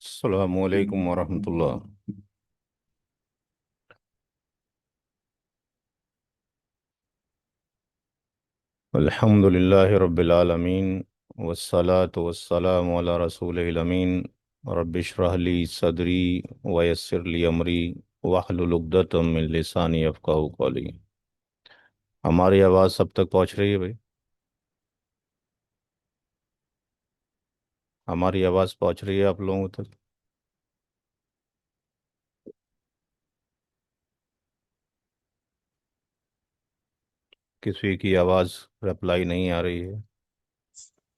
अस्सलामु अलैकुम वरहमतुल्लाह। अल्हम्दुलिल्लाहि रब्बिल आलमीन वस्सलातु वस्सलामु अला रसूलिल अमीन। रब्बि इश्रह ली सदरी व यस्सिर ली अमरी वहलुल उक़दतम मिन लिसानी यफ़क़हू क़ौली। हमारी आवाज़ सब तक पहुँच रही है भाई? हमारी आवाज़ पहुँच रही है आप लोगों तक? किसी की आवाज़ रिप्लाई नहीं आ रही है।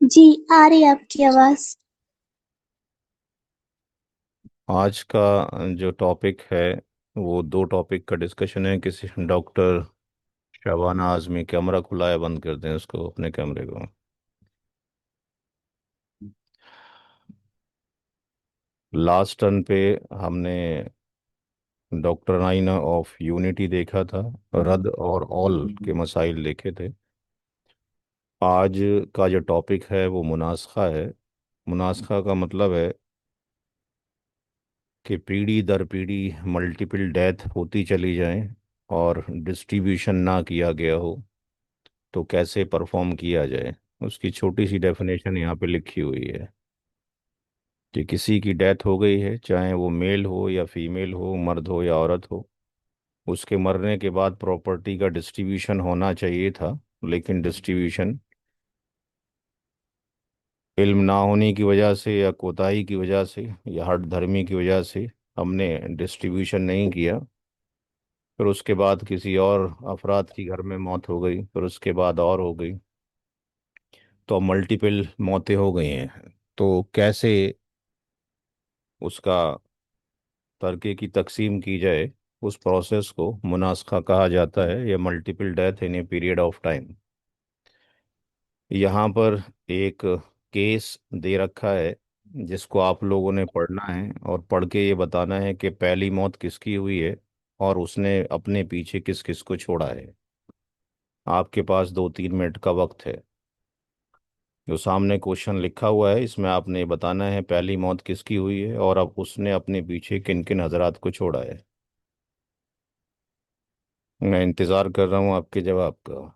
जी, आ रही है आपकी आवाज़। आज का जो टॉपिक है वो दो टॉपिक का डिस्कशन है। किसी डॉक्टर शबाना आज़मी, कैमरा खुला है, बंद कर दें उसको, अपने कैमरे को। लास्ट टर्न पे हमने डॉक्ट्रिन ऑफ यूनिटी देखा था, रद और ऑल के मसाइल देखे थे। आज का जो टॉपिक है वो मुनासखा है। मुनासखा का मतलब है कि पीढ़ी दर पीढ़ी मल्टीपल डेथ होती चली जाए और डिस्ट्रीब्यूशन ना किया गया हो तो कैसे परफॉर्म किया जाए। उसकी छोटी सी डेफिनेशन यहाँ पे लिखी हुई है कि किसी की डेथ हो गई है, चाहे वो मेल हो या फीमेल हो, मर्द हो या औरत हो, उसके मरने के बाद प्रॉपर्टी का डिस्ट्रीब्यूशन होना चाहिए था, लेकिन डिस्ट्रीब्यूशन इल्म ना होने की वजह से या कोताही की वजह से या हठ धर्मी की वजह से हमने डिस्ट्रीब्यूशन नहीं किया। फिर उसके बाद किसी और अफराद की घर में मौत हो गई, फिर उसके बाद और हो गई, तो अब मल्टीपल मौतें हो गई हैं। तो कैसे उसका तरके की तकसीम की जाए, उस प्रोसेस को मुनासखा कहा जाता है, या multiple death in a period of time. यहाँ पर एक केस दे रखा है जिसको आप लोगों ने पढ़ना है और पढ़ के ये बताना है कि पहली मौत किसकी हुई है और उसने अपने पीछे किस किस को छोड़ा है। आपके पास 2-3 मिनट का वक्त है। जो सामने क्वेश्चन लिखा हुआ है इसमें आपने बताना है पहली मौत किसकी हुई है और अब उसने अपने पीछे किन किन हजरात को छोड़ा है। मैं इंतज़ार कर रहा हूँ आपके जवाब का।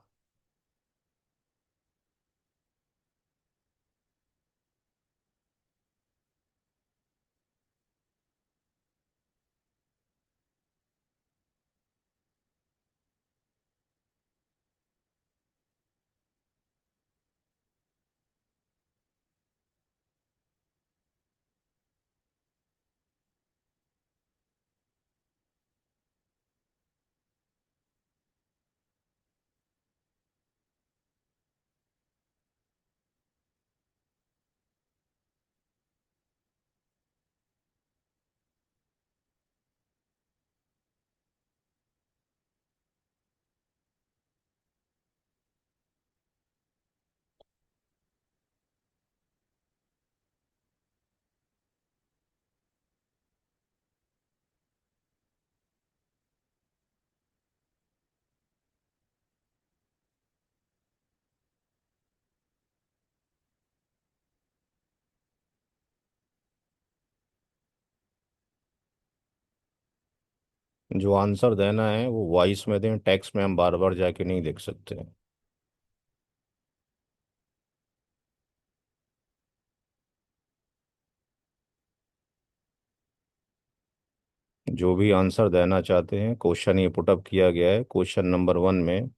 जो आंसर देना है वो वॉइस में दें, टेक्स्ट में हम बार बार जाके नहीं देख सकते। जो भी आंसर देना चाहते हैं, क्वेश्चन ये पुटअप किया गया है। क्वेश्चन नंबर 1 में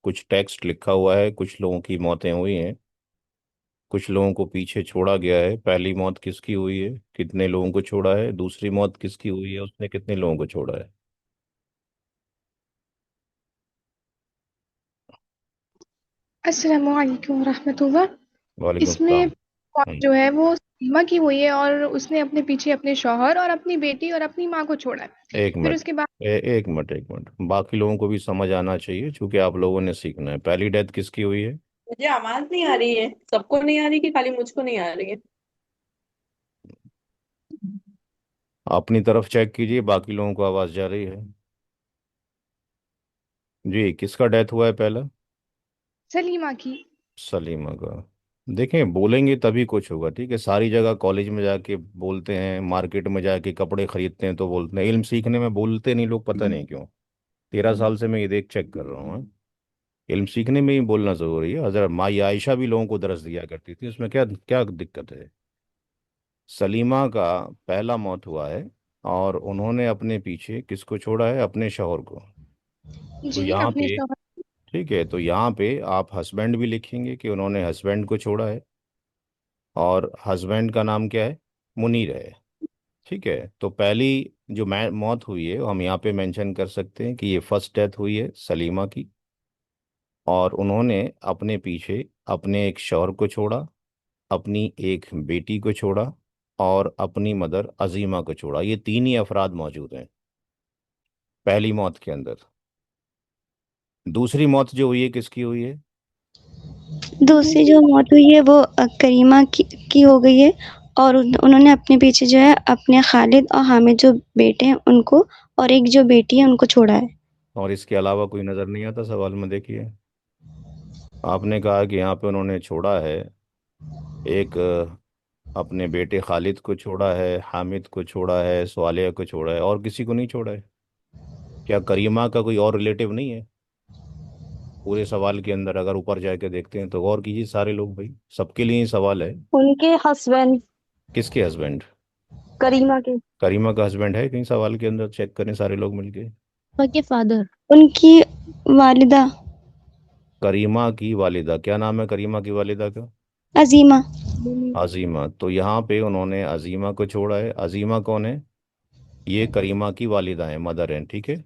कुछ टेक्स्ट लिखा हुआ है, कुछ लोगों की मौतें हुई हैं, कुछ लोगों को पीछे छोड़ा गया है। पहली मौत किसकी हुई है, कितने लोगों को छोड़ा है, दूसरी मौत किसकी हुई है, उसने कितने लोगों को छोड़ा है। अस्सलामु अलैकुम रहमतुल्लाह। वालेकुम इसमें सलाम। कौन जो है वो सीमा की हुई है और उसने अपने पीछे अपने शौहर और अपनी बेटी और अपनी माँ को छोड़ा है। एक फिर मिनट। उसके बाद एक मिनट, बाकी लोगों को भी समझ आना चाहिए क्योंकि आप लोगों ने सीखना है। पहली डेथ किसकी हुई है? मुझे आवाज नहीं आ रही है। सबको नहीं आ रही कि खाली मुझको नहीं आ रही है? अपनी तरफ चेक कीजिए, बाकी लोगों को आवाज़ जा रही है। जी, किसका डेथ हुआ है पहला? सलीमा की। सलीमा का। देखें, बोलेंगे तभी कुछ होगा, ठीक है। सारी जगह कॉलेज में जाके बोलते हैं, मार्केट में जाके कपड़े खरीदते हैं तो बोलते हैं, इल्म सीखने में बोलते नहीं लोग, पता नहीं क्यों। 13 साल से मैं ये देख चेक कर रहा हूँ, हाँ। इल्म सीखने में ही बोलना जरूरी है। हजरत माई आयशा भी लोगों को दरस दिया करती थी, उसमें क्या क्या दिक्कत है। सलीमा का पहला मौत हुआ है, और उन्होंने अपने पीछे किसको छोड़ा है? अपने शौहर को। तो जी, यहाँ अपने पे, शौहर। ठीक है, तो यहाँ पे आप हस्बैंड भी लिखेंगे कि उन्होंने हस्बैंड को छोड़ा है, और हस्बैंड का नाम क्या है? मुनीर है। ठीक है, तो पहली जो मौत हुई है वो हम यहाँ पे मेंशन कर सकते हैं कि ये फर्स्ट डेथ हुई है सलीमा की, और उन्होंने अपने पीछे अपने एक शौहर को छोड़ा, अपनी एक बेटी को छोड़ा, और अपनी मदर अजीमा को छोड़ा। ये तीन ही अफराद मौजूद हैं पहली मौत के अंदर। दूसरी मौत जो हुई है किसकी हुई है? दूसरी जो मौत हुई है वो करीमा की हो गई है। और उन्होंने अपने पीछे जो है अपने खालिद और हामिद जो बेटे हैं उनको, और एक जो बेटी है उनको छोड़ा है। और इसके अलावा कोई नज़र नहीं आता सवाल में? देखिए, आपने कहा कि यहाँ पे उन्होंने छोड़ा है, एक अपने बेटे खालिद को छोड़ा है, हामिद को छोड़ा है, स्वालिया को छोड़ा है, और किसी को नहीं छोड़ा है? क्या करीमा का कोई और रिलेटिव नहीं है पूरे सवाल के अंदर? अगर ऊपर जाके देखते हैं तो गौर कीजिए, सारे लोग भाई, सबके लिए ही सवाल है। उनके हस्बैंड, किसके हस्बैंड? करीमा के। करीमा का हस्बैंड है कहीं? सवाल के अंदर चेक करें सारे लोग मिलके। के फादर। उनकी वालिदा करीमा की वालिदा, क्या नाम है करीमा की वालिदा का? अजीमा। अजीमा। तो यहाँ पे उन्होंने अजीमा को छोड़ा है। अजीमा कौन है? ये करीमा की वालिदा है, मदर है, ठीक है।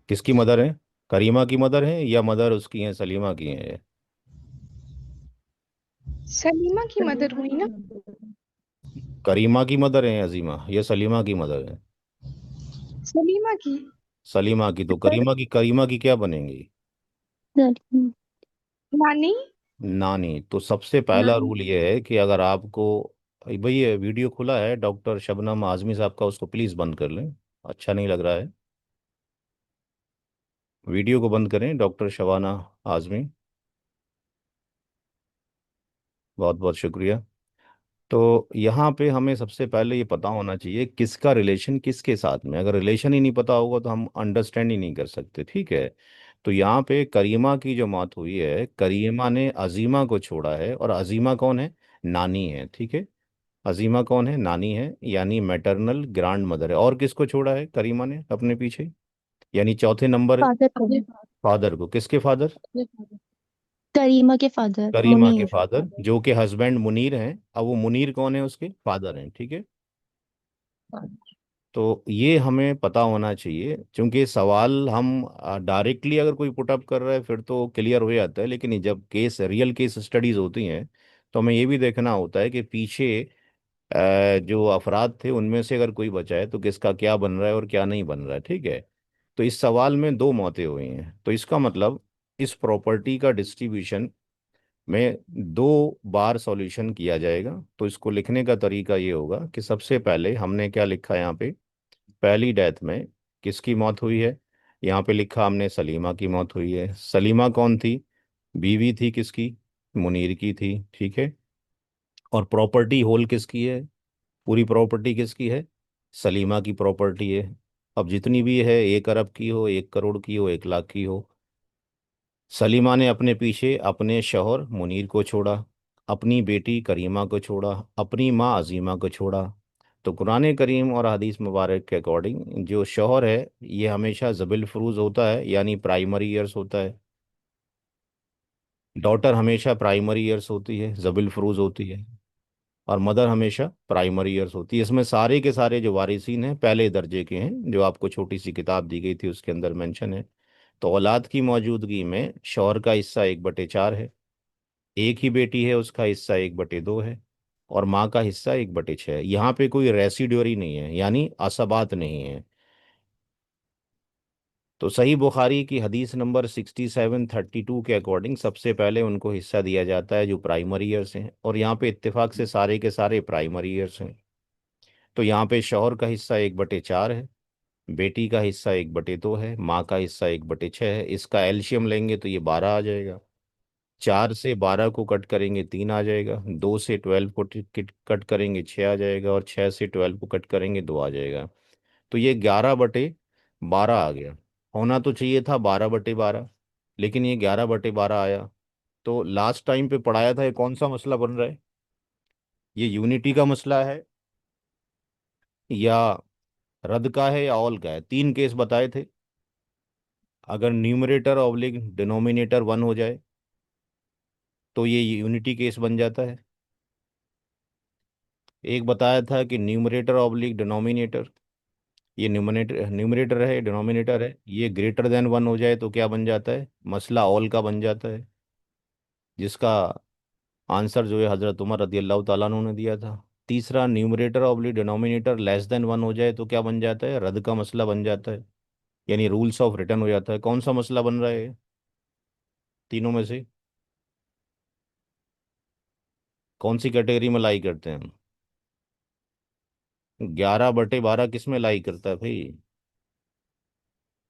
किसकी मदर है? करीमा की मदर है, या मदर उसकी है सलीमा की है? सलीमा की मदर हुई ना? करीमा की मदर है अजीमा, या सलीमा की मदर है? सलीमा की। सलीमा की। तो करीमा की क्या बनेंगी? नानी। नानी। तो सबसे पहला रूल ये है कि अगर आपको, भाई ये वीडियो खुला है डॉक्टर शबनम आजमी साहब का, उसको प्लीज़ बंद कर लें, अच्छा नहीं लग रहा है। वीडियो को बंद करें डॉक्टर शबाना आजमी, बहुत बहुत शुक्रिया। तो यहाँ पे हमें सबसे पहले ये पता होना चाहिए किसका रिलेशन किसके साथ में। अगर रिलेशन ही नहीं पता होगा तो हम अंडरस्टैंड ही नहीं कर सकते, ठीक है। तो यहाँ पे करीमा की जो मौत हुई है, करीमा ने अजीमा को छोड़ा है, और अजीमा कौन है? नानी है, ठीक है। अजीमा कौन है? नानी है, यानी मैटरनल ग्रैंड मदर है। और किसको छोड़ा है करीमा ने अपने पीछे? यानी चौथे नंबर फादर को। फादर को। किसके फादर? करीमा के फादर करीमा के मुनीर। फादर, जो कि हस्बैंड मुनीर हैं। अब वो मुनीर कौन है? उसके फादर हैं, ठीक है। तो ये हमें पता होना चाहिए, क्योंकि सवाल हम डायरेक्टली अगर कोई पुटअप कर रहा है फिर तो क्लियर हो जाता है, लेकिन जब केस रियल केस स्टडीज होती हैं तो हमें ये भी देखना होता है कि पीछे जो अफराद थे उनमें से अगर कोई बचा है तो किसका क्या बन रहा है और क्या नहीं बन रहा है, ठीक है। तो इस सवाल में दो मौतें हुई हैं, तो इसका मतलब इस प्रॉपर्टी का डिस्ट्रीब्यूशन में दो बार सॉल्यूशन किया जाएगा। तो इसको लिखने का तरीका ये होगा कि सबसे पहले हमने क्या लिखा यहाँ पे? पहली डेथ में किसकी मौत हुई है? यहाँ पे लिखा हमने सलीमा की मौत हुई है। सलीमा कौन थी? बीवी थी किसकी? मुनीर की थी, ठीक है। और प्रॉपर्टी होल किसकी है? पूरी प्रॉपर्टी किसकी है? सलीमा की प्रॉपर्टी है। अब जितनी भी है, 1 अरब की हो, 1 करोड़ की हो, 1 लाख की हो, सलीमा ने अपने पीछे अपने शौहर मुनीर को छोड़ा, अपनी बेटी करीमा को छोड़ा, अपनी माँ अजीमा को छोड़ा। तो कुरान करीम और हदीस मुबारक के अकॉर्डिंग जो शौहर है ये हमेशा ज़बिल फरूज होता है, यानी प्राइमरी ईयर्स होता है। डॉटर हमेशा प्राइमरी ईयर्स होती है, ज़बिल फरूज होती है। और मदर हमेशा प्राइमरी ईयर्स होती है। इसमें सारे के सारे जो वारिसीन हैं पहले दर्जे के हैं, जो आपको छोटी सी किताब दी गई थी उसके अंदर मेंशन है। तो औलाद की मौजूदगी में शौहर का हिस्सा 1/4 है, एक ही बेटी है उसका हिस्सा 1/2 है, और माँ का हिस्सा 1/6 है। यहाँ पे कोई रेसिड्यूरी नहीं है, यानी असबात नहीं है। तो सही बुखारी की हदीस नंबर 6732 के अकॉर्डिंग सबसे पहले उनको हिस्सा दिया जाता है जो प्राइमरी ईयर्स हैं, और यहाँ पे इत्तेफाक से सारे के सारे प्राइमरी ईयर्स हैं। तो यहाँ पे शौहर का हिस्सा 1/4 है, बेटी का हिस्सा 1/2 है, माँ का हिस्सा 1/6 है। इसका एल्शियम लेंगे तो ये 12 आ जाएगा। चार से 12 को कट करेंगे 3 आ जाएगा, 2 से 12 को कट करेंगे 6 आ जाएगा, और 6 से 12 को कट करेंगे 2 आ जाएगा। तो ये 11/12 आ गया। होना तो चाहिए था 12/12, लेकिन ये 11/12 आया। तो लास्ट टाइम पे पढ़ाया था, ये कौन सा मसला बन रहा है? ये यूनिटी का मसला है, या रद का है, या ऑल का है? तीन केस बताए थे। अगर न्यूमरेटर ऑब्लिक डिनोमिनेटर 1 हो जाए तो ये यूनिटी केस बन जाता है। एक बताया था कि न्यूमरेटर ऑब्लिक डिनोमिनेटर, ये न्यूमरेटर न्यूमरेटर है, डिनोमिनेटर है, ये ग्रेटर देन 1 हो जाए तो क्या बन जाता है? मसला ऑल का बन जाता है, जिसका आंसर जो है हज़रत उमर रदी अल्लाह ताला अन्हु ने दिया था। तीसरा, numerator oblique denominator less than 1 हो जाए तो क्या बन जाता है? रद का मसला बन जाता है, यानी रूल्स ऑफ रिटर्न हो जाता है। कौन सा मसला बन रहा है तीनों में से? कौन सी कैटेगरी में लाई करते हैं हम? 11/12 किस में लाई करता है भाई?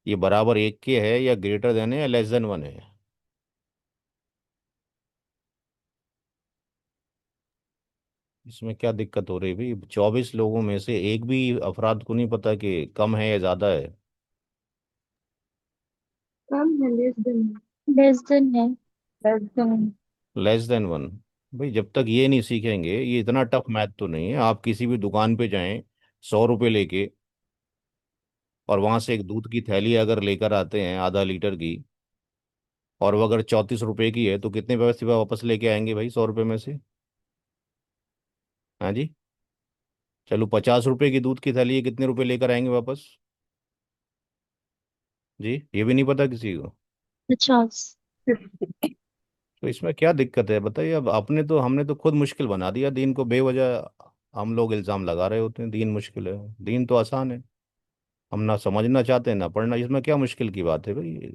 ये बराबर एक के है, या ग्रेटर देन है, या लेस देन 1 है? इसमें क्या दिक्कत हो रही है भाई? 24 लोगों में से एक भी अफराद को नहीं पता कि कम है या ज्यादा है? कम है, लेस देन। लेस देन है। Less than. Less than 1। भाई जब तक ये नहीं सीखेंगे, ये इतना टफ मैथ तो नहीं है। आप किसी भी दुकान पे जाएं 100 रुपये लेके, और वहां से एक दूध की थैली अगर लेकर आते हैं आधा लीटर की, और वो अगर 34 रुपए की है, तो कितने पैसे वापस लेके आएंगे भाई 100 रुपये में से? हाँ जी। चलो 50 रुपए की दूध की थैली है, कितने रुपए लेकर आएंगे वापस? जी, ये भी नहीं पता किसी को? 50। तो इसमें क्या दिक्कत है बताइए? अब हमने तो खुद मुश्किल बना दिया दीन को बेवजह। हम लोग इल्ज़ाम लगा रहे होते हैं दीन मुश्किल है, दीन तो आसान है। हम ना समझना चाहते हैं ना पढ़ना, इसमें क्या मुश्किल की बात है भाई?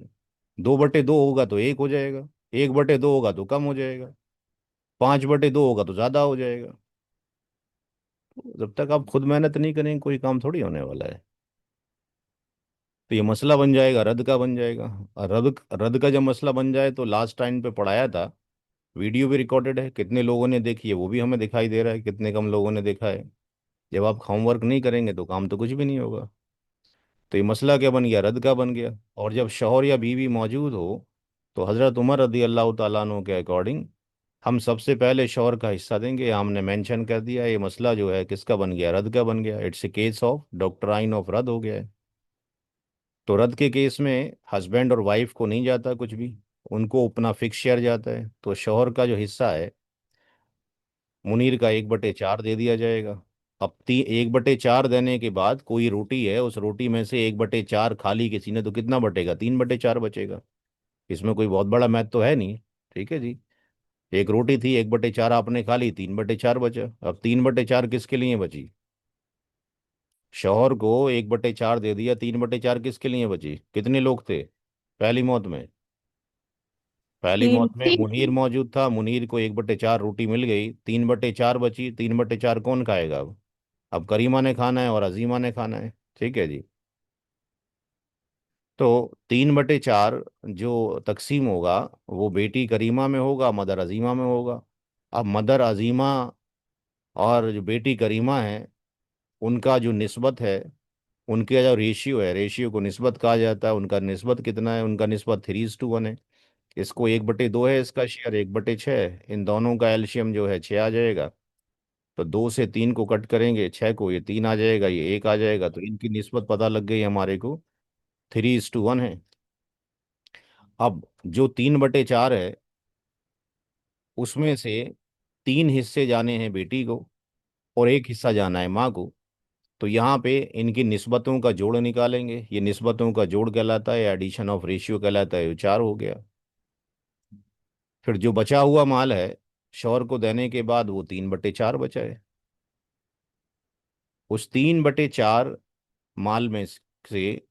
2/2 होगा तो एक हो जाएगा, 1/2 होगा तो कम हो जाएगा, 5/2 होगा तो ज़्यादा हो जाएगा। जब तक आप खुद मेहनत नहीं करेंगे कोई काम थोड़ी होने वाला है। तो ये मसला बन जाएगा, रद्द का बन जाएगा। और रद्द रद्द का जब मसला बन जाए तो लास्ट टाइम पे पढ़ाया था, वीडियो भी रिकॉर्डेड है, कितने लोगों ने देखी है वो भी हमें दिखाई दे रहा है, कितने कम लोगों ने देखा है। जब आप होमवर्क नहीं करेंगे तो काम तो कुछ भी नहीं होगा। तो ये मसला क्या बन गया? रद्द का बन गया। और जब शौहर या बीवी मौजूद हो, तो हज़रत उमर रदी अल्लाह तआला अन्हु के अकॉर्डिंग हम सबसे पहले शौहर का हिस्सा देंगे। हमने मेंशन कर दिया, ये मसला जो है किसका बन गया? रद्द का बन गया। It's a case of doctrine of रद्द हो गया है। तो रद्द के केस में हस्बैंड और वाइफ को नहीं जाता कुछ भी, उनको अपना फिक्स शेयर जाता है। तो शौहर का जो हिस्सा है मुनीर का 1/4 दे दिया जाएगा। अब 1/4 देने के बाद कोई रोटी है, उस रोटी में से 1/4 खाली किसी ने, तो कितना बटेगा? 3/4 बचेगा। इसमें कोई बहुत बड़ा मैथ तो है नहीं। ठीक है जी। एक रोटी थी, 1/4 आपने खा ली, 3/4 बचा। अब 3/4 किसके लिए बची? शौहर को 1/4 दे दिया, 3/4 किसके लिए बची? कितने लोग थे पहली मौत में? पहली तीन। मौत में मुनीर मौजूद था, मुनीर को 1/4 रोटी मिल गई, 3/4 बची। 3/4 कौन खाएगा अब? करीमा ने खाना है और अजीमा ने खाना है। ठीक है जी। तो 3/4 जो तकसीम होगा, वो बेटी करीमा में होगा, मदर अजीमा में होगा। अब मदर अजीमा और जो बेटी करीमा है, उनका जो निस्बत है, उनके जो रेशियो है, रेशियो को निस्बत कहा जाता है। उनका निस्बत कितना है? उनका निस्बत 3:1 है। इसको 1/2 है, इसका शेयर 1/6। इन दोनों का एलशियम जो है 6 आ जाएगा। तो 2 से 3 को कट करेंगे 6 को, ये 3 आ जाएगा, ये 1 आ जाएगा। तो इनकी निस्बत पता लग गई हमारे को, 3:1 है। अब जो 3/4 है, उसमें से 3 हिस्से जाने हैं बेटी को, और एक हिस्सा जाना है माँ को। तो यहाँ पे इनकी निस्बतों का जोड़ निकालेंगे। ये निस्बतों का जोड़ कहलाता है, एडिशन ऑफ रेशियो कहलाता है। ये 4 हो गया। फिर जो बचा हुआ माल है शौहर को देने के बाद, वो 3/4 बचा है। उस 3/4 माल में से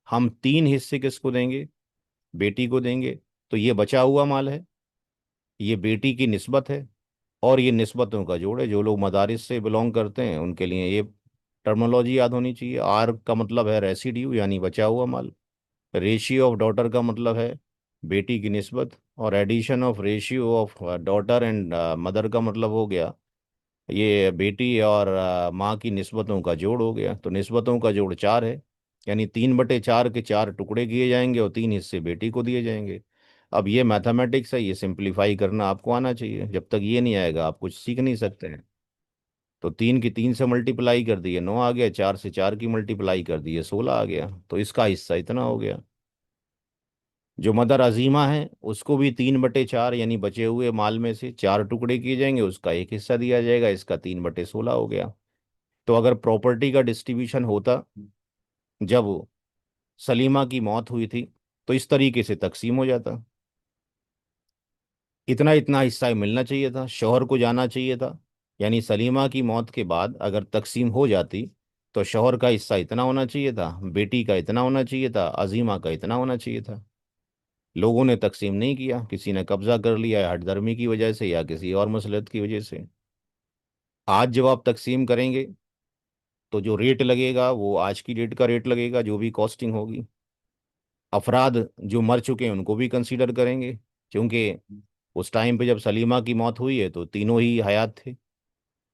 हम 3 हिस्से किसको देंगे? बेटी को देंगे। तो ये बचा हुआ माल है, ये बेटी की निस्बत है, और ये निस्बतों का जोड़ है। जो लोग मदारिस से बिलोंग करते हैं उनके लिए ये टर्मिनोलॉजी याद होनी चाहिए। आर का मतलब है रेसिड्यू, यानी बचा हुआ माल। रेशियो ऑफ डॉटर का मतलब है बेटी की निस्बत। और addition of ratio of daughter and mother का मतलब हो गया ये बेटी और माँ की निस्बतों का जोड़ हो गया। तो निस्बतों का जोड़ 4 है, यानी 3/4 के 4 टुकड़े किए जाएंगे और 3 हिस्से बेटी को दिए जाएंगे। अब ये मैथमेटिक्स है, ये सिंप्लीफाई करना आपको आना चाहिए। जब तक ये नहीं आएगा आप कुछ सीख नहीं सकते हैं। तो 3 की 3 से मल्टीप्लाई कर दिए 9 आ गया, 4 से 4 की मल्टीप्लाई कर दिए 16 आ गया। तो इसका हिस्सा इतना हो गया। जो मदर अजीमा है उसको भी 3/4 यानी बचे हुए माल में से 4 टुकड़े किए जाएंगे, उसका एक हिस्सा दिया जाएगा, इसका 3/16 हो गया। तो अगर प्रॉपर्टी का डिस्ट्रीब्यूशन होता जब सलीमा की मौत हुई थी तो इस तरीके से तकसीम हो जाता। इतना इतना हिस्सा मिलना चाहिए था, शौहर को जाना चाहिए था। यानी सलीमा की मौत के बाद अगर तकसीम हो जाती तो शौहर का हिस्सा इतना होना चाहिए था, बेटी का इतना होना चाहिए था, अजीमा का इतना होना चाहिए था। लोगों ने तकसीम नहीं किया, किसी ने कब्जा कर लिया हठधर्मी की वजह से या किसी और मसलहत की वजह से। आज जब आप तकसीम करेंगे तो जो रेट लगेगा वो आज की डेट का रेट लगेगा, जो भी कॉस्टिंग होगी। अफराद जो मर चुके हैं उनको भी कंसीडर करेंगे, क्योंकि उस टाइम पे जब सलीमा की मौत हुई है तो तीनों ही हयात थे।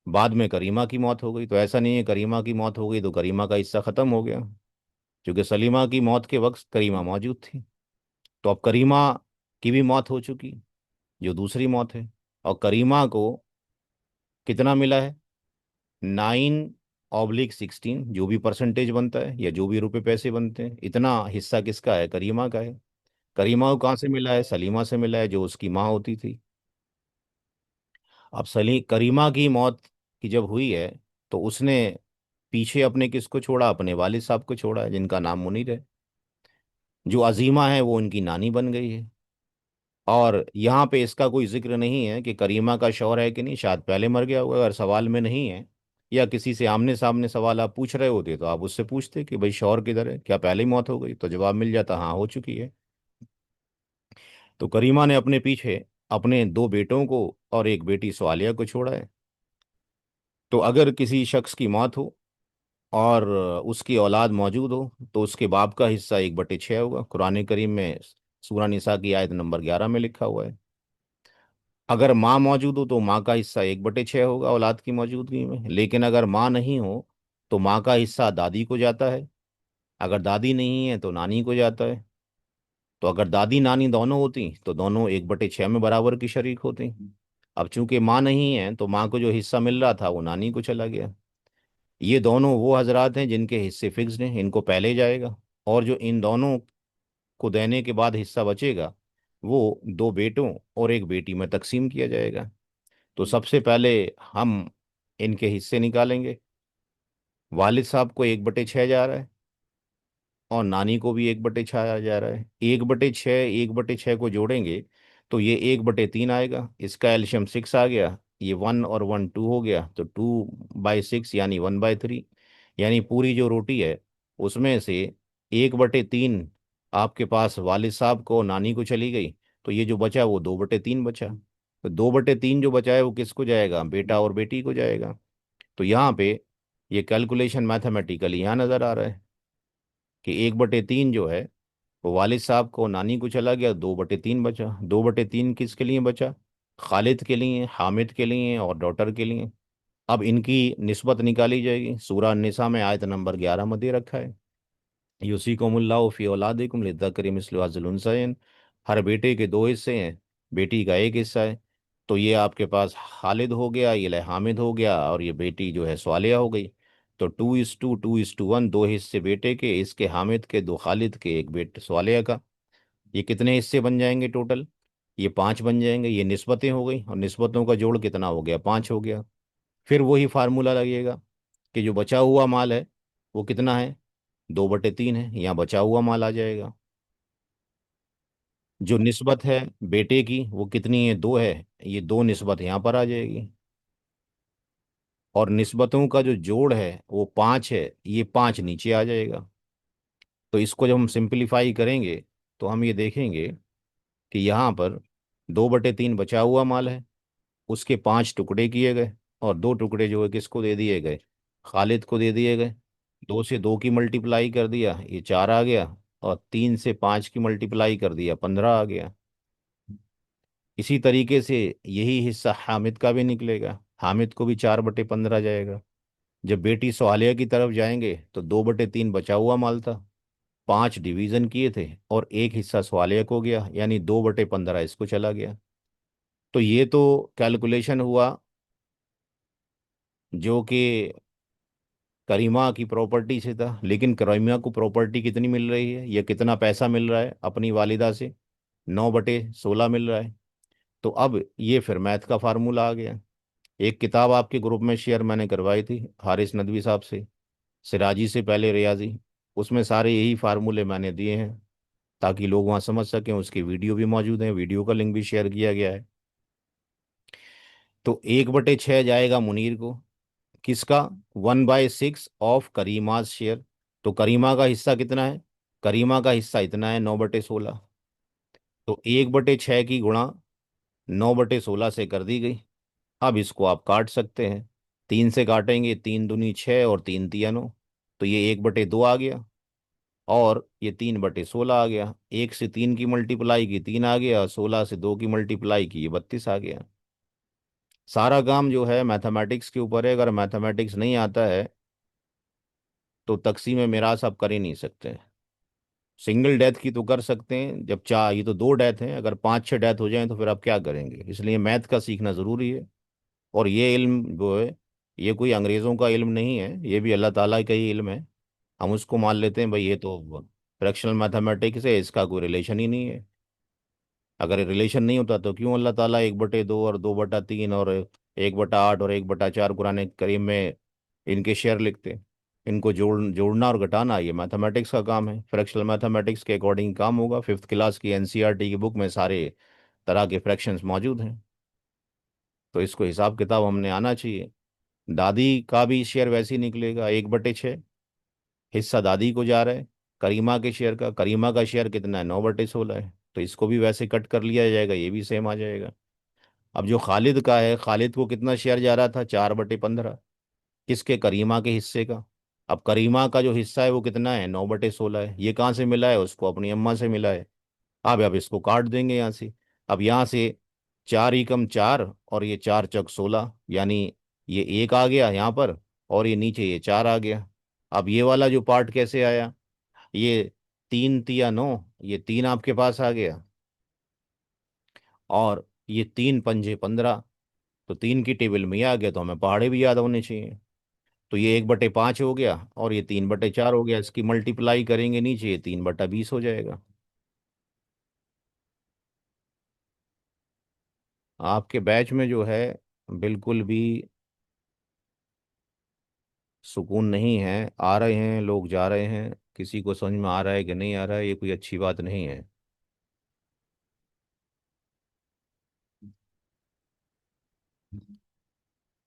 बाद में करीमा की मौत हो गई, तो ऐसा नहीं है करीमा की मौत हो गई तो करीमा का हिस्सा ख़त्म हो गया, क्योंकि सलीमा की मौत के वक्त करीमा मौजूद थी। तो अब करीमा की भी मौत हो चुकी, जो दूसरी मौत है। और करीमा को कितना मिला है? 9/16, जो भी परसेंटेज बनता है या जो भी रुपए पैसे बनते हैं, इतना हिस्सा किसका है? करीमा का है। करीमा को कहाँ से मिला है? सलीमा से मिला है, जो उसकी माँ होती थी। अब सली करीमा की मौत की जब हुई है तो उसने पीछे अपने किसको छोड़ा? अपने वालिद साहब को छोड़ा है, जिनका नाम मुनीर है। जो अजीमा है वो उनकी नानी बन गई है। और यहाँ पे इसका कोई जिक्र नहीं है कि करीमा का शौहर है कि नहीं, शायद पहले मर गया होगा। अगर सवाल में नहीं है या किसी से आमने सामने सवाल आप पूछ रहे होते तो आप उससे पूछते कि भाई शौहर किधर है, क्या पहले ही मौत हो गई? तो जवाब मिल जाता हाँ हो चुकी है। तो करीमा ने अपने पीछे अपने 2 बेटों को और एक बेटी स्वालिया को छोड़ा है। तो अगर किसी शख्स की मौत हो और उसकी औलाद मौजूद हो तो उसके बाप का हिस्सा 1/6 होगा। कुरान करीम में सूरा निसा की आयत नंबर 11 में लिखा हुआ है। अगर माँ मौजूद हो तो माँ का हिस्सा 1/6 होगा औलाद की मौजूदगी में। लेकिन अगर माँ नहीं हो तो माँ का हिस्सा दादी को जाता है। अगर दादी नहीं है तो नानी को जाता है। तो अगर दादी नानी दोनों होती तो दोनों 1/6 में बराबर की शरीक होती। अब चूंकि माँ नहीं है तो माँ को जो हिस्सा मिल रहा था वो नानी को चला गया। ये दोनों वो हजरात हैं जिनके हिस्से फिक्स्ड हैं, इनको पहले जाएगा। और जो इन दोनों को देने के बाद हिस्सा बचेगा वो 2 बेटों और एक बेटी में तकसीम किया जाएगा। तो सबसे पहले हम इनके हिस्से निकालेंगे। वालिद साहब को 1/6 जा रहा है और नानी को भी 1/6 जा रहा है। 1/6 1/6 को जोड़ेंगे तो ये 1/3 आएगा, इसका एल्शियम 6 आ गया। ये 1 और 1 2 हो गया, तो 2/6 यानी 1/3। यानी पूरी जो रोटी है उसमें से 1/3 आपके पास वालिद साहब को नानी को चली गई। तो ये जो बचा वो 2/3 बचा। तो 2/3 जो बचा है वो किसको जाएगा? बेटा और बेटी को जाएगा। तो यहाँ पे ये कैलकुलेशन मैथमेटिकली यहाँ नज़र आ रहा है कि 1/3 जो है वो वालिद साहब को नानी को चला गया, 2/3 बचा। 2/3 किसके लिए बचा? खालिद के लिए, हामिद के लिए और डॉटर के लिए। अब इनकी निस्बत निकाली जाएगी। सूरह निसा में आयत नंबर 11 में दे रखा है, यूसीकुमुल्लाहु फी औलादिकुम लिज़्ज़करि मिस्लु हज़्ज़िल उन्सयैन। हर बेटे के 2 हिस्से हैं, बेटी का एक हिस्सा है। तो ये आपके पास खालिद हो गया, ये हामिद हो गया और ये बेटी जो है स्वालिया हो गई। तो 2:2 2:1, 2 हिस्से बेटे के, इसके हामिद के, 2 खालिद के, एक बेटे स्वालिया का। ये कितने हिस्से बन जाएंगे टोटल? ये 5 बन जाएंगे। ये निस्बतें हो गई और निस्बतों का जोड़ कितना हो गया? 5 हो गया। फिर वही फार्मूला लगेगा कि जो बचा हुआ माल है वो कितना है? 2/3 है, यहाँ बचा हुआ माल आ जाएगा। जो निस्बत है बेटे की वो कितनी है? 2 है, ये 2 निस्बत यहाँ पर आ जाएगी। और निस्बतों का जो जोड़ है वो 5 है, ये 5 नीचे आ जाएगा। तो इसको जब हम सिंपलीफाई करेंगे तो हम ये देखेंगे कि यहाँ पर 2/3 बचा हुआ माल है, उसके 5 टुकड़े किए गए और 2 टुकड़े जो है किसको दे दिए गए? खालिद को दे दिए गए। 2 से 2 की मल्टीप्लाई कर दिया, ये 4 आ गया। और 3 से 5 की मल्टीप्लाई कर दिया, 15 आ गया। इसी तरीके से यही हिस्सा हामिद का भी निकलेगा, हामिद को भी 4/15 जाएगा। जब बेटी सोहालिया की तरफ जाएंगे तो 2/3 बचा हुआ माल था, 5 डिवीजन किए थे और एक हिस्सा सोहालिया को गया, यानी 2/15 इसको चला गया। तो ये तो कैलकुलेशन हुआ जो कि करीमा की प्रॉपर्टी से था। लेकिन करीमा को प्रॉपर्टी कितनी मिल रही है या कितना पैसा मिल रहा है अपनी वालिदा से? 9/16 मिल रहा है। तो अब ये फिर मैथ का फार्मूला आ गया। एक किताब आपके ग्रुप में शेयर मैंने करवाई थी हारिस नदवी साहब से, सिराजी से पहले रियाजी, उसमें सारे यही फार्मूले मैंने दिए हैं ताकि लोग वहाँ समझ सकें। उसकी वीडियो भी मौजूद है, वीडियो का लिंक भी शेयर किया गया है। तो 1/6 जाएगा मुनीर को, किसका? 1/6 ऑफ करीमाज शेयर। तो करीमा का हिस्सा कितना है? करीमा का हिस्सा इतना है, 9/16। तो 1/6 की गुणा 9/16 से कर दी गई। अब इसको आप काट सकते हैं, 3 से काटेंगे, 3 दूनी 6 और 3 तिया 9। तो ये 1/2 आ गया और ये 3/16 आ गया। 1 से 3 की मल्टीप्लाई की 3 आ गया, 16 से 2 की मल्टीप्लाई की ये 32 आ गया। सारा काम जो है मैथमेटिक्स के ऊपर है। अगर मैथमेटिक्स नहीं आता है तो तकसीम मिरास आप कर ही नहीं सकते। सिंगल डेथ की तो कर सकते हैं, जब चार, ये तो 2 डेथ हैं, अगर 5-6 डेथ हो जाएं तो फिर आप क्या करेंगे? इसलिए मैथ का सीखना ज़रूरी है। और ये इल्म जो है, ये कोई अंग्रेज़ों का इल्म नहीं है, ये भी अल्लाह ताला का ही इल्म है। हम उसको मान लेते हैं भाई ये तो फ्रैक्शनल मैथमेटिक्स है, इसका कोई रिलेशन ही नहीं है। अगर रिलेशन नहीं होता तो क्यों अल्लाह ताला 1/2 और 2/3 और 1/8 और 1/4 कुरान करीम में इनके शेयर लिखते? इनको जोड़ना और घटाना ये मैथमेटिक्स का काम है, फ्रैक्शनल मैथमेटिक्स के अकॉर्डिंग काम होगा। 5th क्लास की एनसीईआरटी की बुक में सारे तरह के फ्रैक्शंस मौजूद हैं। तो इसको हिसाब किताब हमने आना चाहिए। दादी का भी शेयर वैसे ही निकलेगा, 1/6 हिस्सा दादी को जा रहा है करीमा के शेयर का। करीमा का शेयर कितना है? 9/16 है। तो इसको भी वैसे कट कर लिया जाएगा, ये भी सेम आ जाएगा। अब जो खालिद का है, खालिद को कितना शेयर जा रहा था? 4/15। किसके? करीमा के हिस्से का। अब करीमा का जो हिस्सा है वो कितना है? 9/16 है। ये कहाँ से मिला है? उसको अपनी अम्मा से मिला है। अब इसको काट देंगे यहाँ से। अब यहाँ से 4 × 4 और ये 4 × 16, यानी ये 1 आ गया यहाँ पर और ये नीचे ये 4 आ गया। अब ये वाला जो पार्ट कैसे आया? ये 3 तिया 9, ये 3 आपके पास आ गया और ये 3 × 5 = 15। तो 3 की टेबल में ये आ गया, तो हमें पहाड़े भी याद होने चाहिए। तो ये 1/5 हो गया और ये 3/4 हो गया। इसकी मल्टीप्लाई करेंगे नीचे, ये 3/20 हो जाएगा। आपके बैच में जो है बिल्कुल भी सुकून नहीं है। आ रहे हैं लोग, जा रहे हैं, किसी को समझ में आ रहा है कि नहीं आ रहा है, ये कोई अच्छी बात नहीं है।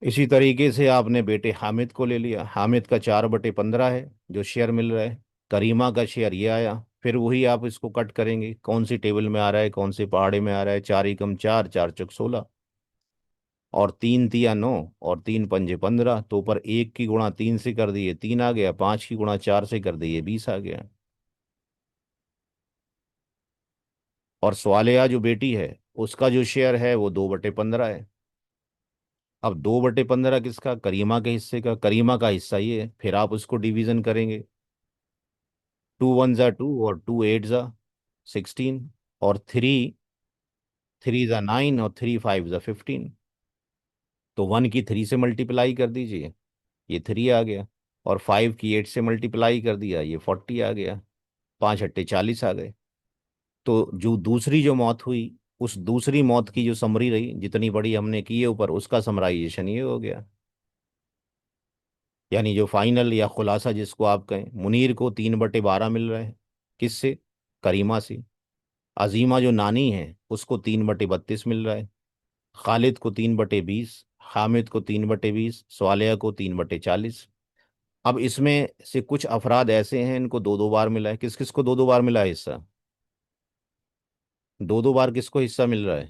इसी तरीके से आपने बेटे हामिद को ले लिया, हामिद का 4/15 है जो शेयर मिल रहा है। करीमा का शेयर ये आया, फिर वही आप इसको कट करेंगे, कौन सी टेबल में आ रहा है, कौन से पहाड़े में आ रहा है? 4 × 4, 4 × 16 और 3 तिया 9 और 3 × 5 = 15। तो ऊपर 1 की गुणा 3 से कर दिए 3 आ गया, 5 की गुणा 4 से कर दिए 20 आ गया। और स्वालिया जो बेटी है उसका जो शेयर है वो 2/15 है। अब 2/15 किसका? करीमा के हिस्से का। करीमा का हिस्सा ये है, फिर आप उसको डिवीजन करेंगे। 2 × 1 = 2 और 2 × 8 = 16 और 3 × 3 = 9 और 3 × 5 = 15। तो 1 की 3 से मल्टीप्लाई कर दीजिए, ये 3 आ गया। और 5 की 8 से मल्टीप्लाई कर दिया, ये 40 आ गया। 5 × 8 = 40 आ गए। तो जो दूसरी जो मौत हुई, उस दूसरी मौत की जो समरी रही, जितनी बड़ी हमने की है ऊपर, उसका समराइजेशन ये हो गया। यानी जो फाइनल या खुलासा जिसको आप कहें, मुनीर को 3/12 मिल रहा है। किससे? करीमा से। अजीमा जो नानी है उसको 3/32 मिल रहा है। खालिद को 3/20, हामिद को 3/20, स्वालिया को 3/40। अब इसमें से कुछ अफराद ऐसे हैं इनको 2-2 बार मिला है। किस किस को 2-2 बार मिला है हिस्सा? 2-2 बार किसको हिस्सा मिल रहा है?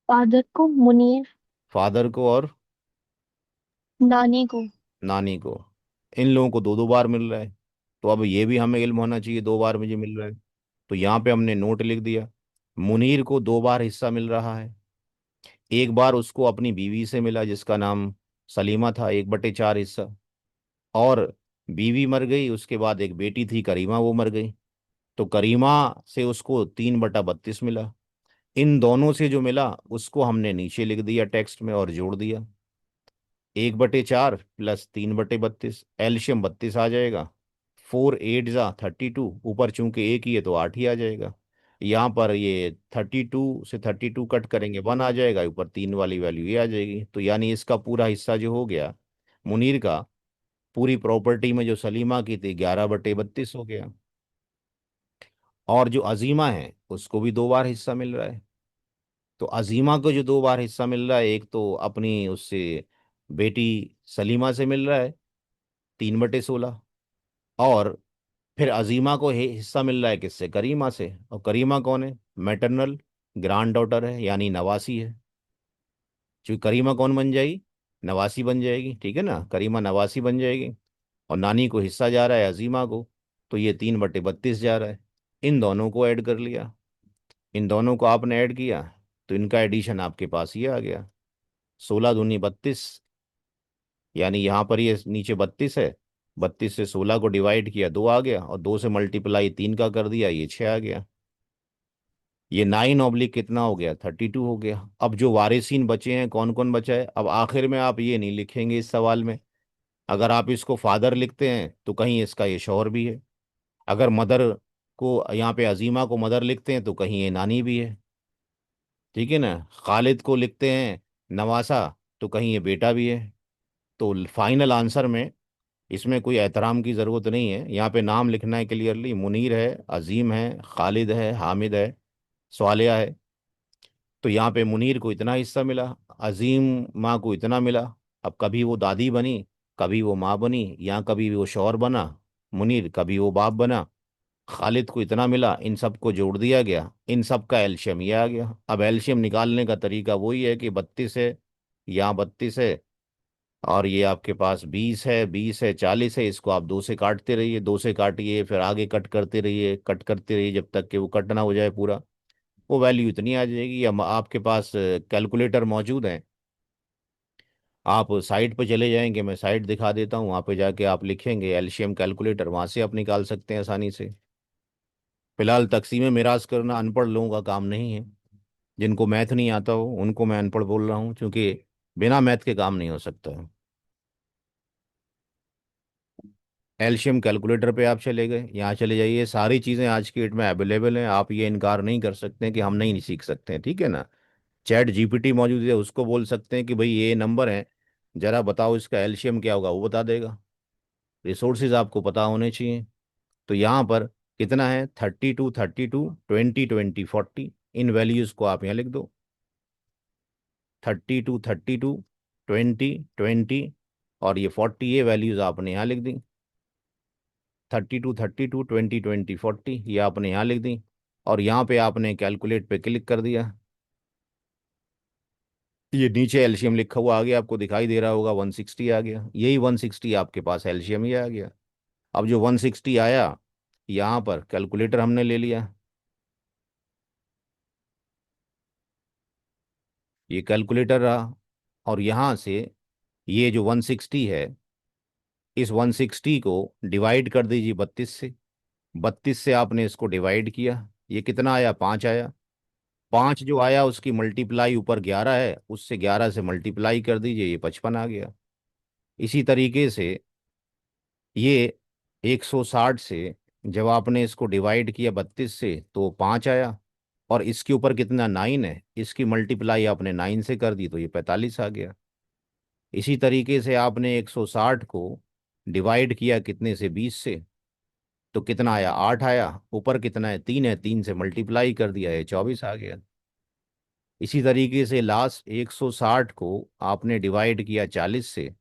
फादर को, मुनीर, फादर को और नानी को। नानी को। इन लोगों को 2-2 बार मिल रहा है। तो अब ये भी हमें इल्म होना चाहिए, 2 बार मुझे मिल रहा है। तो यहाँ पे हमने नोट लिख दिया। मुनीर को 2 बार हिस्सा मिल रहा है। एक बार उसको अपनी बीवी से मिला जिसका नाम सलीमा था, 1/4 हिस्सा। और बीवी मर गई, उसके बाद एक बेटी थी करीमा, वो मर गई। तो करीमा से उसको 3/32 मिला। इन दोनों से जो मिला उसको हमने नीचे लिख दिया टेक्स्ट में और जोड़ दिया। 1/4 प्लस 3/32, एलशियम 32 आ जाएगा। 4 8 जा 32, ऊपर चूंकि एक ही है तो 8 ही आ जाएगा। यहाँ पर ये 32 से 32 कट करेंगे 1 आ जाएगा, ऊपर 3 वाली वैल्यू ये आ जाएगी। तो यानी इसका पूरा हिस्सा जो हो गया मुनीर का, पूरी प्रॉपर्टी में जो सलीमा की थी, 11/32 हो गया। और जो अजीमा है उसको भी 2 बार हिस्सा मिल रहा है। तो अजीमा को जो 2 बार हिस्सा मिल रहा है, एक तो अपनी उससे बेटी सलीमा से मिल रहा है 3/16। और फिर अजीमा को हिस्सा मिल रहा है किससे? करीमा से। और करीमा कौन है? मैटरनल ग्रैंड डॉटर है, यानी नवासी है। क्योंकि करीमा कौन बन जाएगी? नवासी बन जाएगी, ठीक है ना, करीमा नवासी बन जाएगी। और नानी को हिस्सा जा रहा है अजीमा को, तो ये 3/32 जा रहा है। इन दोनों को ऐड कर लिया, इन दोनों को आपने ऐड किया, तो इनका एडिशन आपके पास ये आ गया, 16 दूनी 32। यानी यहाँ पर ये नीचे 32 है, 32 से 16 को डिवाइड किया 2 आ गया, और 2 से मल्टीप्लाई 3 का कर दिया, ये 6 आ गया। ये 9 ऑब्लिक कितना हो गया? 32 हो गया। अब जो वारिसीन बचे हैं, कौन कौन बचा है? अब आखिर में आप ये नहीं लिखेंगे इस सवाल में। अगर आप इसको फादर लिखते हैं तो कहीं इसका ये शौहर भी है। अगर मदर को यहाँ पे अजीमा को मदर लिखते हैं तो कहीं ये नानी भी है, ठीक है ना। खालिद को लिखते हैं नवासा, तो कहीं ये बेटा भी है। तो फाइनल आंसर में इसमें कोई एहतराम की ज़रूरत नहीं है, यहाँ पे नाम लिखना है क्लियरली, मुनीर है, अजीम है, खालिद है, हामिद है, स्वालिया है। तो यहाँ पे मुनीर को इतना हिस्सा मिला, अजीम माँ को इतना मिला। अब कभी वो दादी बनी, कभी वो माँ बनी, या कभी वो शौहर बना मुनीर, कभी वो बाप बना। खालिद को इतना मिला, इन सब को जोड़ दिया गया, इन सब का एल्शियम ये आ गया। अब एल्शियम निकालने का तरीका वही है कि 32 है, यहाँ 32 है, और ये आपके पास 20 है, 20 है, 40 है। इसको आप 2 से काटते रहिए, 2 से काटिए, फिर आगे कट करते रहिए, कट करते रहिए जब तक कि वो कट ना हो जाए पूरा। वो वैल्यू इतनी आ जाएगी। या आपके पास कैलकुलेटर मौजूद है, आप साइट पे चले जाएंगे, मैं साइट दिखा देता हूँ, वहाँ पे जाके आप लिखेंगे एलसीएम कैलकुलेटर, वहाँ से आप निकाल सकते हैं आसानी से। फिलहाल तकसीम मिराज करना अनपढ़ लोगों का काम नहीं है। जिनको मैथ नहीं आता हो उनको मैं अनपढ़ बोल रहा हूँ, क्योंकि बिना मैथ के काम नहीं हो सकता है। एलसीएम कैलकुलेटर पे आप चले गए, यहाँ चले जाइए, सारी चीज़ें आज की डेट में अवेलेबल हैं, आप ये इनकार नहीं कर सकते कि हम नहीं सीख सकते हैं, ठीक है ना। चैट जीपीटी मौजूद है, उसको बोल सकते हैं कि भाई ये नंबर है, जरा बताओ इसका एलसीएम क्या होगा, वो बता देगा। रिसोर्सेज आपको पता होने चाहिए। तो यहाँ पर कितना है? 32 32 20 20 40। इन वैल्यूज़ को आप यहाँ लिख दो, 32 32 20 20, और ये 40, ये वैल्यूज़ आपने यहाँ लिख दी। 32 32 20 20 40 ये आपने यहाँ लिख दी, और यहाँ पे आपने कैलकुलेट पे क्लिक कर दिया। ये नीचे एलसीएम लिखा हुआ आ गया, आपको दिखाई दे रहा होगा, 160 आ गया। यही 160 आपके पास एलसीएम ही आ गया। अब जो 160 आया, यहाँ पर कैलकुलेटर हमने ले लिया, ये कैलकुलेटर रहा। और यहाँ से ये जो 160 है, इस 160 को डिवाइड कर दीजिए 32 से। 32 से आपने इसको डिवाइड किया, ये कितना आया? 5 आया। 5 जो आया उसकी मल्टीप्लाई ऊपर 11 है, उससे 11 से मल्टीप्लाई कर दीजिए, ये 55 आ गया। इसी तरीके से ये 160 से जब आपने इसको डिवाइड किया 32 से, तो 5 आया। और इसके ऊपर कितना? 9 है, इसकी मल्टीप्लाई आपने 9 से कर दी, तो ये 45 आ गया। इसी तरीके से आपने 160 को डिवाइड किया कितने से? 20 से, तो कितना आया? 8 आया। ऊपर कितना है? 3 है, 3 से मल्टीप्लाई कर दिया है, 24 आ गया। इसी तरीके से लास्ट 160 को आपने डिवाइड किया 40 से,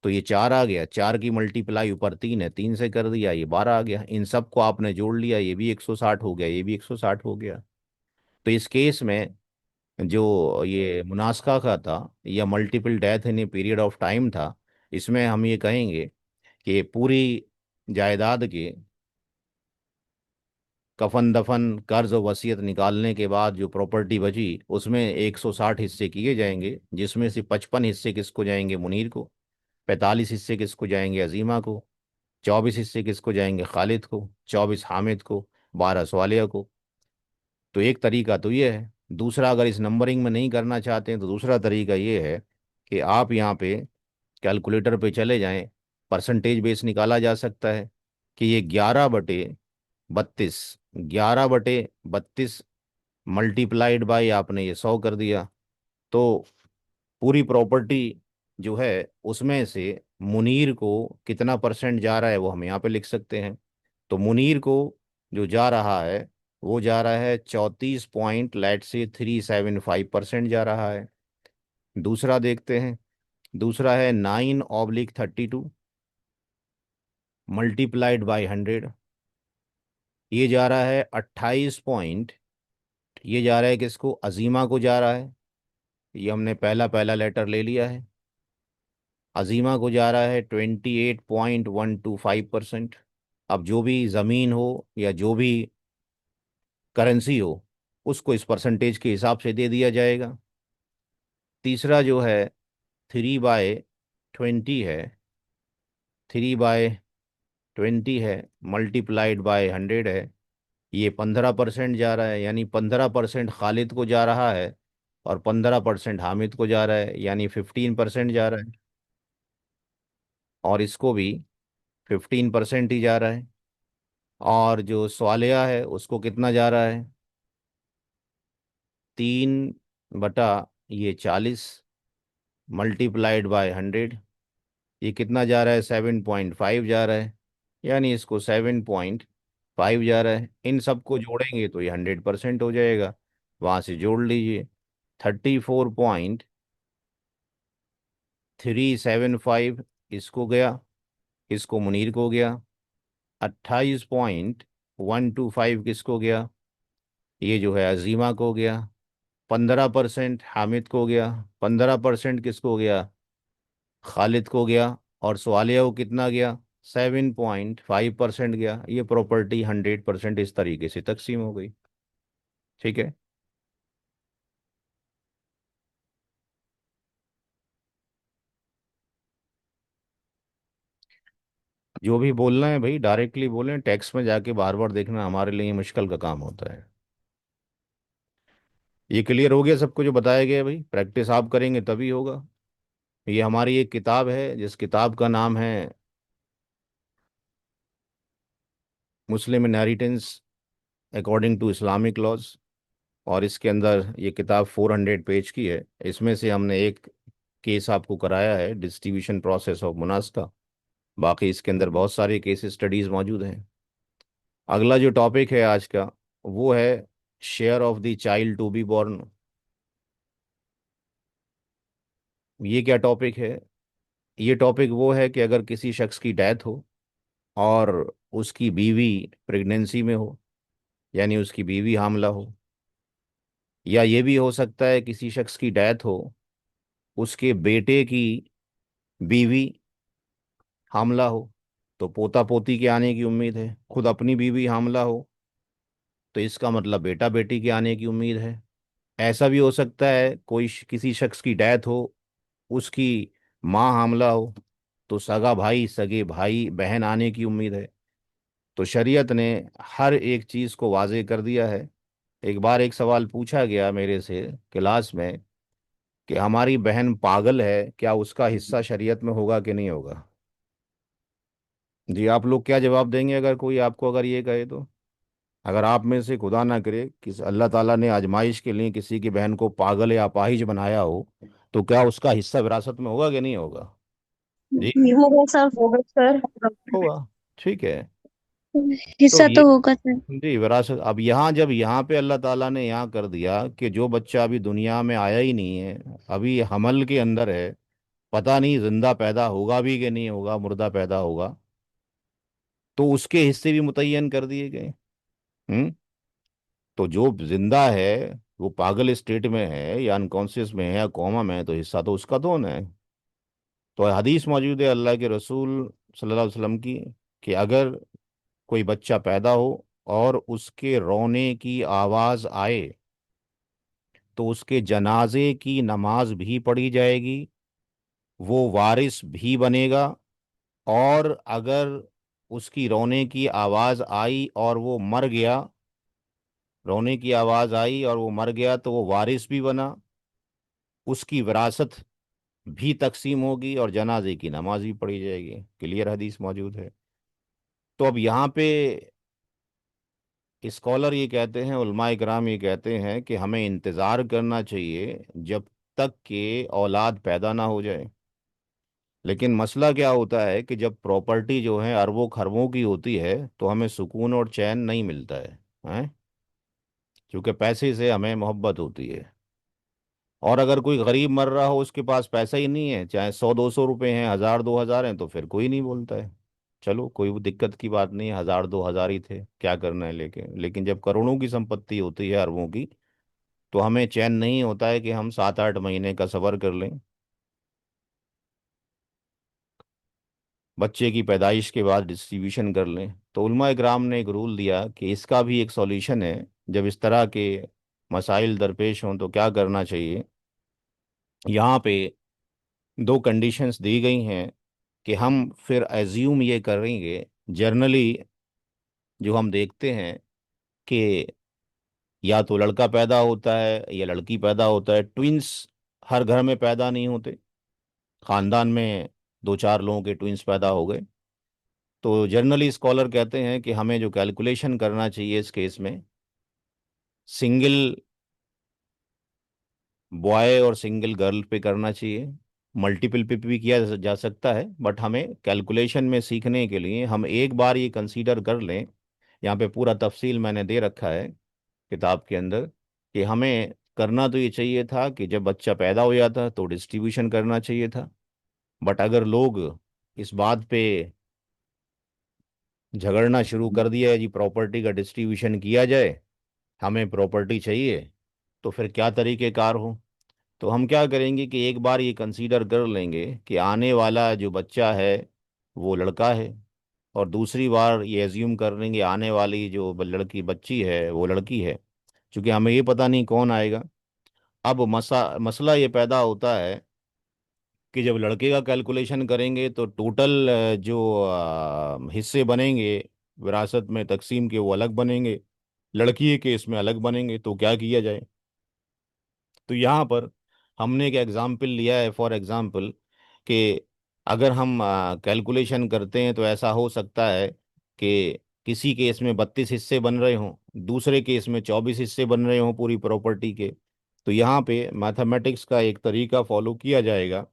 तो ये 4 आ गया। 4 की मल्टीप्लाई ऊपर 3 है, 3 से कर दिया, ये 12 आ गया। इन सब को आपने जोड़ लिया, ये भी 160 हो गया, ये भी 160 हो गया। तो इस केस में जो ये मुनास्खा का था, या multiple death in a period of time था, इसमें हम ये कहेंगे कि पूरी जायदाद के कफन दफन कर्ज और वसीयत निकालने के बाद जो प्रॉपर्टी बची उसमें 160 हिस्से किए जाएंगे, जिसमें से 55 हिस्से किसको जाएंगे? मुनीर को। 45 हिस्से किसको जाएंगे? अजीमा को। 24 हिस्से किसको जाएंगे? खालिद को। 24 हामिद को। 12 स्वालिया को। तो एक तरीका तो ये है। दूसरा, अगर इस नंबरिंग में नहीं करना चाहते हैं तो दूसरा तरीका ये है कि आप यहाँ पे कैलकुलेटर पे चले जाएं, परसेंटेज बेस निकाला जा सकता है कि ये 11/32, 11/32 मल्टीप्लाइड बाई आपने ये 100 कर दिया, तो पूरी प्रॉपर्टी जो है उसमें से मुनीर को कितना परसेंट जा रहा है वो हम यहाँ पे लिख सकते हैं। तो मुनीर को जो जा रहा है वो जा रहा है 34.375% जा रहा है। दूसरा देखते हैं। दूसरा है 9/32 मल्टीप्लाइड बाई 100, ये जा रहा है 28 पॉइंट, ये जा रहा है किसको? अजीमा को जा रहा है। ये हमने पहला पहला लेटर ले लिया है। अजीमा को जा रहा है 28.125%। अब जो भी ज़मीन हो या जो भी करेंसी हो उसको इस परसेंटेज के हिसाब से दे दिया जाएगा। तीसरा जो है 3/20 है, 3/20 है मल्टीप्लाइड बाय 100 है, ये 15% जा रहा है, यानी 15% खालिद को जा रहा है और 15% हामिद को जा रहा है, यानी 15% जा रहा है। और इसको भी 15% ही जा रहा है। और जो स्वालिया है उसको कितना जा रहा है? 3/40 मल्टीप्लाइड बाय 100, ये कितना जा रहा है? 7.5 जा रहा है, यानी इसको 7.5 जा रहा है। इन सबको जोड़ेंगे तो ये 100% हो जाएगा। वहाँ से जोड़ लीजिए। 34.375 इसको गया, इसको मुनीर को गया। 28.125 किसको गया? ये जो है अजीमा को गया। 15% हामिद को गया। 15% किसको गया? खालिद को गया। और सवालिया को कितना गया? 7.5% गया। ये प्रॉपर्टी 100% इस तरीके से तकसीम हो गई। ठीक है। जो भी बोलना है भाई डायरेक्टली बोलें, टेक्स्ट में जाके बार बार देखना हमारे लिए मुश्किल का काम होता है। ये क्लियर हो गया सबको जो बताया गया है? भाई प्रैक्टिस आप करेंगे तभी होगा। ये हमारी एक किताब है जिस किताब का नाम है Muslim inheritance according to Islamic laws. और इसके अंदर ये किताब 400 पेज की है। इसमें से हमने एक केस आपको कराया है, डिस्ट्रीब्यूशन प्रोसेस ऑफ मुनास का। बाकी इसके अंदर बहुत सारे केस स्टडीज मौजूद हैं। अगला जो टॉपिक है आज का वो है share of the child to be born. ये क्या टॉपिक है? ये टॉपिक वो है कि अगर किसी शख्स की डेथ हो और उसकी बीवी प्रेगनेंसी में हो, यानी उसकी बीवी हामला हो, या ये भी हो सकता है किसी शख्स की डेथ हो, उसके बेटे की बीवी हामला हो, तो पोता पोती के आने की उम्मीद है। खुद अपनी बीवी हामला हो तो इसका मतलब बेटा बेटी के आने की उम्मीद है। ऐसा भी हो सकता है कोई किसी शख्स की डेथ हो, उसकी माँ हामला हो, तो सगा भाई सगे भाई बहन आने की उम्मीद है। तो शरीयत ने हर एक चीज़ को वाजे कर दिया है। एक बार एक सवाल पूछा गया मेरे से क्लास में कि हमारी बहन पागल है, क्या उसका हिस्सा शरीयत में होगा कि नहीं होगा? जी आप लोग क्या जवाब देंगे अगर कोई आपको अगर ये कहे तो? अगर आप में से खुदा ना करे कि अल्लाह ताला ने आजमाइश के लिए किसी की बहन को पागल या अपाहिज बनाया हो, तो क्या उसका हिस्सा विरासत में होगा कि नहीं होगा? जी होगा सर, होगा सर। होगा। ठीक है। तो हिस्सा ये तो होगा सर। जी विरासत। अब यहाँ जब यहाँ पे अल्लाह ताला ने यहाँ कर दिया कि जो बच्चा अभी दुनिया में आया ही नहीं है, अभी हमल के अंदर है, पता नहीं जिंदा पैदा होगा भी कि नहीं होगा, मुर्दा पैदा होगा, तो उसके हिस्से भी मुतय्यन कर दिए गए। हम्म। तो जो जिंदा है वो पागल स्टेट में है या अनकॉन्शियस में है या कोमा में है, तो हिस्सा तो उसका तो होना है। तो हदीस मौजूद है अल्लाह के रसूल सल्लल्लाहु अलैहि वसल्लम की कि अगर कोई बच्चा पैदा हो और उसके रोने की आवाज़ आए तो उसके जनाजे की नमाज भी पढ़ी जाएगी, वो वारिस भी बनेगा। और अगर उसकी रोने की आवाज़ आई और वो मर गया, रोने की आवाज़ आई और वो मर गया, तो वो वारिस भी बना, उसकी विरासत भी तकसीम होगी और जनाजे की नमाज भी पढ़ी जाएगी। क्लियर हदीस मौजूद है। तो अब यहाँ पे स्कॉलर ये कहते हैं, उलमाए कराम ये कहते हैं कि हमें इंतज़ार करना चाहिए जब तक कि औलाद पैदा ना हो जाए। लेकिन मसला क्या होता है कि जब प्रॉपर्टी जो है अरबों खरबों की होती है तो हमें सुकून और चैन नहीं मिलता है, हैं? क्योंकि पैसे से हमें मोहब्बत होती है। और अगर कोई गरीब मर रहा हो, उसके पास पैसा ही नहीं है, चाहे 100-200 रुपए हैं, 1000-2000 हैं, तो फिर कोई नहीं बोलता है। चलो कोई वो दिक्कत की बात नहीं है, 1000-2000 ही थे, क्या करना है लेके। लेकिन जब करोड़ों की संपत्ति होती है, अरबों की, तो हमें चैन नहीं होता है कि हम 7-8 महीने का सब्र कर लें, बच्चे की पैदाइश के बाद डिस्ट्रीब्यूशन कर लें। तो उलमा इकराम ने एक रूल दिया कि इसका भी एक सॉल्यूशन है। जब इस तरह के मसाइल दरपेश हों तो क्या करना चाहिए। यहाँ पे दो कंडीशंस दी गई हैं कि हम फिर एज्यूम ये करेंगे। जनरली जो हम देखते हैं कि या तो लड़का पैदा होता है या लड़की पैदा होता है, ट्विंस हर घर में पैदा नहीं होते। खानदान में 2-4 लोगों के ट्विंस पैदा हो गए। तो जनरली स्कॉलर कहते हैं कि हमें जो कैलकुलेशन करना चाहिए इस केस में, सिंगल बॉय और सिंगल गर्ल पे करना चाहिए। मल्टीपल पे भी किया जा सकता है, बट हमें कैलकुलेशन में सीखने के लिए हम एक बार ये कंसीडर कर लें। यहाँ पे पूरा तफसील मैंने दे रखा है किताब के अंदर, कि हमें करना तो ये चाहिए था कि जब बच्चा पैदा हो जाता तो डिस्ट्रीब्यूशन करना चाहिए था। बट अगर लोग इस बात पे झगड़ना शुरू कर दिया है जी प्रॉपर्टी का डिस्ट्रीब्यूशन किया जाए, हमें प्रॉपर्टी चाहिए, तो फिर क्या तरीक़ेकार हो। तो हम क्या करेंगे कि एक बार ये कंसीडर कर लेंगे कि आने वाला जो बच्चा है वो लड़का है, और दूसरी बार ये एज्यूम कर लेंगे आने वाली जो लड़की बच्ची है वो लड़की है, क्योंकि हमें ये पता नहीं कौन आएगा। अब मसला ये पैदा होता है कि जब लड़के का कैलकुलेशन करेंगे तो टोटल जो हिस्से बनेंगे विरासत में तकसीम के, वो अलग बनेंगे, लड़की के केस में अलग बनेंगे। तो क्या किया जाए। तो यहाँ पर हमने एक एग्जाम्पल लिया है, फॉर एग्जाम्पल, कि अगर हम कैलकुलेशन करते हैं तो ऐसा हो सकता है कि किसी केस में 32 हिस्से बन रहे हों, दूसरे केस में 24 हिस्से बन रहे हों पूरी प्रॉपर्टी के। तो यहाँ पे मैथमेटिक्स का एक तरीका फॉलो किया जाएगा।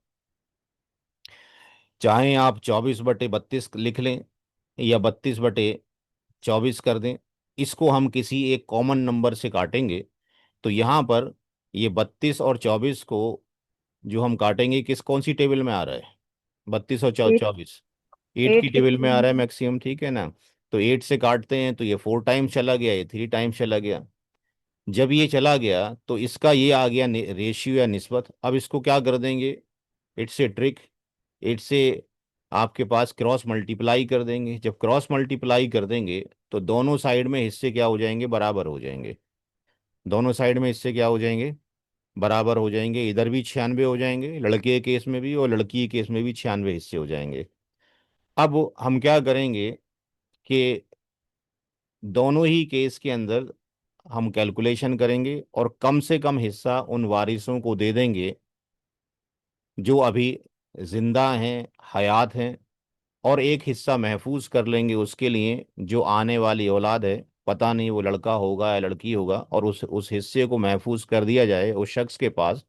चाहे आप 24/32 लिख लें या 32/24 कर दें, इसको हम किसी एक कॉमन नंबर से काटेंगे। तो यहाँ पर ये 32 और 24 को जो हम काटेंगे, किस कौन सी टेबल में आ रहा है, 32 और 24, 8 की एट के टेबल में आ रहा है मैक्सिमम, ठीक है ना। तो 8 से काटते हैं तो ये 4 टाइम्स चला गया, ये 3 टाइम्स चला गया। जब ये चला गया तो इसका ये आ गया रेशियो या निस्बत। अब इसको क्या कर देंगे, it's a trick, it's a आपके पास क्रॉस मल्टीप्लाई कर देंगे। जब क्रॉस मल्टीप्लाई कर देंगे तो दोनों साइड में हिस्से क्या हो जाएंगे, बराबर हो जाएंगे। दोनों साइड में हिस्से क्या हो जाएंगे, बराबर हो जाएंगे। इधर भी 96 हो जाएंगे, लड़के के केस में भी और लड़की के केस में भी 96 हिस्से हो जाएंगे। अब हम क्या करेंगे कि दोनों ही केस के अंदर हम कैलकुलेशन करेंगे और कम से कम हिस्सा उन वारिसों को दे देंगे जो अभी जिंदा हैं, हयात हैं, और एक हिस्सा महफूज कर लेंगे उसके लिए जो आने वाली औलाद है, पता नहीं वो लड़का होगा या लड़की होगा, और उस हिस्से को महफूज कर दिया जाए उस शख्स के पास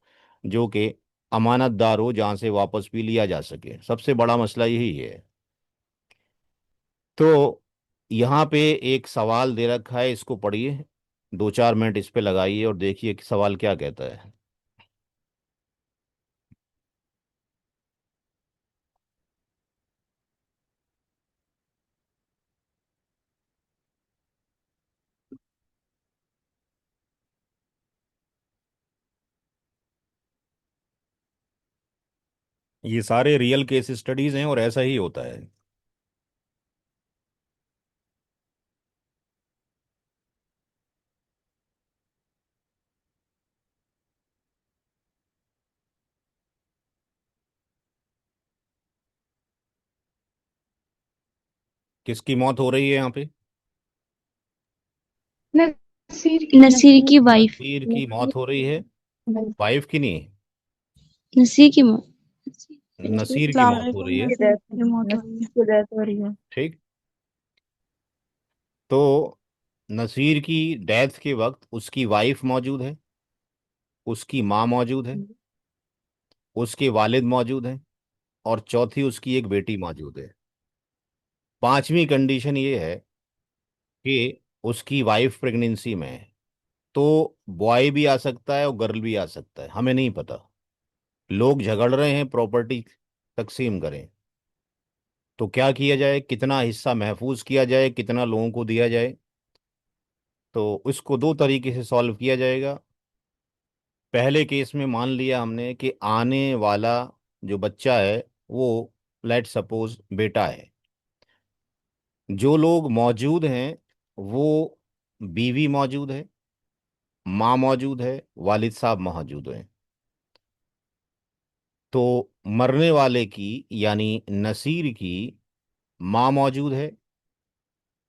जो कि अमानतदार हो, जहां से वापस भी लिया जा सके। सबसे बड़ा मसला यही है। तो यहाँ पे एक सवाल दे रखा है, इसको पढ़िए, 2-4 मिनट इस पे लगाइए और देखिए कि सवाल क्या कहता है। ये सारे रियल केस स्टडीज हैं और ऐसा ही होता है। किसकी मौत हो रही है यहाँ पे? नसीर की नसीर की वाइफ, नसीर की मौत हो रही है, वाइफ की नहीं, नसीर की मौत, नसीर की अस्सलाम मौत हो वालेकुम, रही है। नसीर की मौत हो रही है। की डेथ हो रही है। ठीक। तो नसीर की डेथ के वक्त उसकी वाइफ मौजूद है, उसकी माँ मौजूद है, उसके वालिद मौजूद हैं, और चौथी उसकी एक बेटी मौजूद है। पांचवी कंडीशन ये है कि उसकी वाइफ प्रेगनेंसी में है। तो बॉय भी आ सकता है और गर्ल भी आ सकता है, हमें नहीं पता। लोग झगड़ रहे हैं प्रॉपर्टी तकसीम करें, तो क्या किया जाए, कितना हिस्सा महफूज किया जाए, कितना लोगों को दिया जाए। तो इसको दो तरीके से सॉल्व किया जाएगा। पहले केस में मान लिया हमने कि आने वाला जो बच्चा है वो, लेट सपोज बेटा है। जो लोग मौजूद हैं वो, बीवी मौजूद है, माँ मौजूद है, वालिद साहब मौजूद हैं। तो मरने वाले की यानी नसीर की माँ मौजूद है,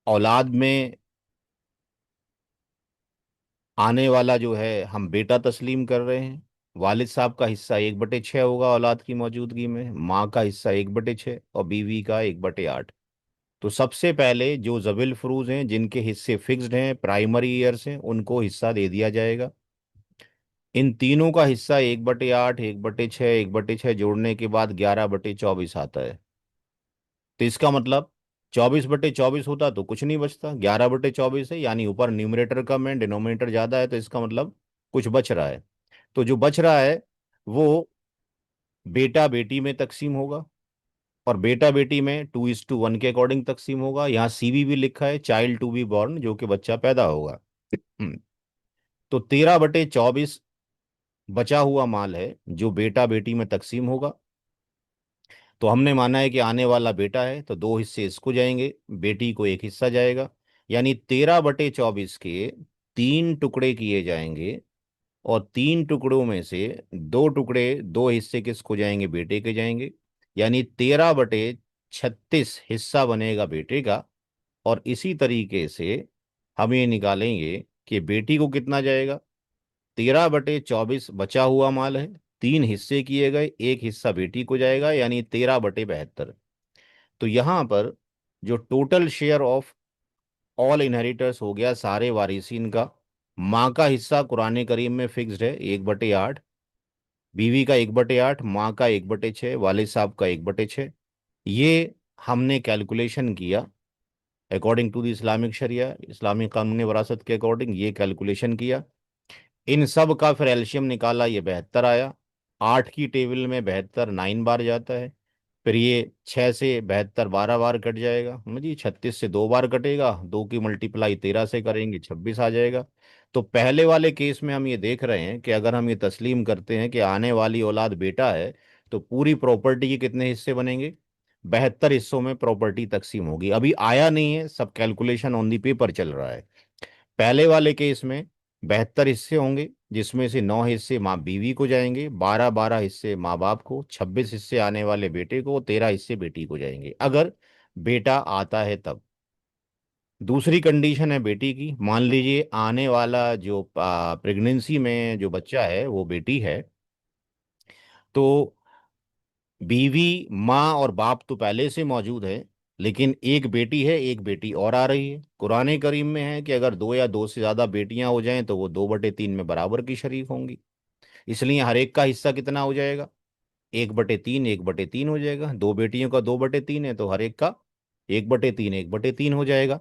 औलाद में आने वाला जो है हम बेटा तस्लीम कर रहे हैं। वालिद साहब का हिस्सा 1/6 होगा औलाद की मौजूदगी में, माँ का हिस्सा 1/6 और बीवी का 1/8। तो सबसे पहले जो जबिल फरूज हैं जिनके हिस्से फिक्स्ड हैं, प्राइमरी ईयर्स हैं, उनको हिस्सा दे दिया जाएगा। इन तीनों का हिस्सा 1/8, 1/6, 1/6 जोड़ने के बाद 11/24 आता है। तो इसका मतलब 24/24 होता तो कुछ नहीं बचता, 11/24 है, यानी ऊपर न्यूमरेटर कम है, डिनोमिनेटर ज्यादा है, तो इसका मतलब कुछ बच रहा है। तो जो बच रहा है वो बेटा बेटी में तकसीम होगा, और बेटा बेटी में 2:1 के अकॉर्डिंग तकसीम होगा। यहाँ सीवी भी लिखा है, चाइल्ड टू बी बॉर्न, जो कि बच्चा पैदा होगा। तो 13/24 बचा हुआ माल है जो बेटा बेटी में तकसीम होगा। तो हमने माना है कि आने वाला बेटा है, तो दो हिस्से इसको जाएंगे, बेटी को एक हिस्सा जाएगा। यानी 13/24 के तीन टुकड़े किए जाएंगे, और तीन टुकड़ों में से दो टुकड़े, दो हिस्से किसको जाएंगे, बेटे के जाएंगे। यानी 13/36 हिस्सा बनेगा बेटे का। और इसी तरीके से हम ये निकालेंगे कि बेटी को कितना जाएगा। 13/24 बचा हुआ माल है, तीन हिस्से किए गए, एक हिस्सा बेटी को जाएगा, यानी 13/72। तो यहां पर जो total share of all inheritors हो गया सारे वारिसीन का, माँ का हिस्सा कुरान करीम में फिक्स्ड है 1/8, बीवी का 1/8, माँ का 1/6, वालिद साहब का 1/6। ये हमने कैलकुलेशन किया अकॉर्डिंग टू द इस्लामिक शरिया, इस्लामिक कानून वरासत के अकॉर्डिंग ये कैलकुलेशन किया। इन सब का फिर एलसीएम निकाला, ये 72 आया। 8 की टेबल में 72 9 बार जाता है। फिर ये 6 से 72 12 बार कट जाएगा, समझिए 36 से 2 बार कटेगा, 2 की मल्टीप्लाई 13 से करेंगे 26 आ जाएगा। तो पहले वाले केस में हम ये देख रहे हैं कि अगर हम ये तस्लीम करते हैं कि आने वाली औलाद बेटा है, तो पूरी प्रॉपर्टी के कितने हिस्से बनेंगे, 72 हिस्सों में प्रॉपर्टी तकसीम होगी। अभी आया नहीं है, सब कैलकुलेशन ऑन दी पेपर चल रहा है। पहले वाले केस में 72 हिस्से होंगे, जिसमें से 9 हिस्से माँ बीवी को जाएंगे, 12 हिस्से माँ बाप को, 26 हिस्से आने वाले बेटे को, 13 हिस्से बेटी को जाएंगे, अगर बेटा आता है तब। दूसरी कंडीशन है बेटी की, मान लीजिए आने वाला जो प्रेगनेंसी में जो बच्चा है वो बेटी है, तो बीवी, माँ और बाप तो पहले से मौजूद है, लेकिन एक बेटी है, एक बेटी और आ रही है। कुरान करीम में है कि अगर दो या दो से ज्यादा बेटियां हो जाएं तो वो 2/3 में बराबर की शरीक होंगी। इसलिए हर एक का हिस्सा कितना हो जाएगा, 1/3, 1/3 हो जाएगा। दो बेटियों का 2/3 है, तो हर एक का 1/3, 1/3 हो जाएगा।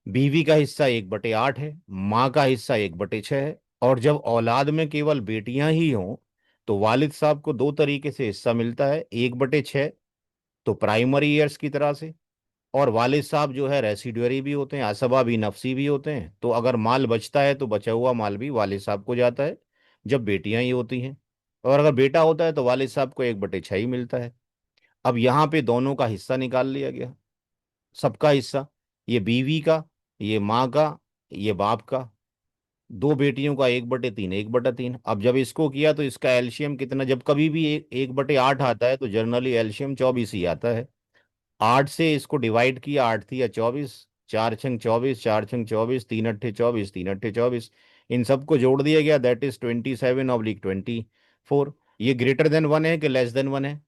बीवी का हिस्सा 1/8 है, माँ का हिस्सा 1/6 है। और जब औलाद में केवल बेटियां ही हों, तो वालिद साहब को दो तरीके से हिस्सा मिलता है, 1/6 तो प्राइमरी ईयर्स की तरह से, और वालिद साहब जो है रेसिडुअरी भी होते हैं, असबा भी, नफसी भी होते हैं। तो अगर माल बचता है तो बचा हुआ माल भी वालिद साहब को जाता है, जब बेटियां ही होती हैं। और अगर बेटा होता है तो वालिद साहब को 1/6 ही मिलता है। अब यहाँ पे दोनों का हिस्सा निकाल लिया गया, सबका हिस्सा, ये बीवी का, ये माँ का, ये बाप का। दो बेटियों का 1/3, 1/3। अब जब इसको किया तो इसका एलसीएम कितना, जब कभी भी 1/8 आता है तो जनरली एलसीएम 24 ही आता है। 8 से इसको डिवाइड किया, 8 × 3 = 24, 4 × 6 = 24, 4 × 6 = 24, 3 × 8 = 24, 3 × 8 = 24, इन सबको जोड़ दिया गया, दैट इज 27/24। ये ग्रेटर देन 1 है कि लेस देन 1 है?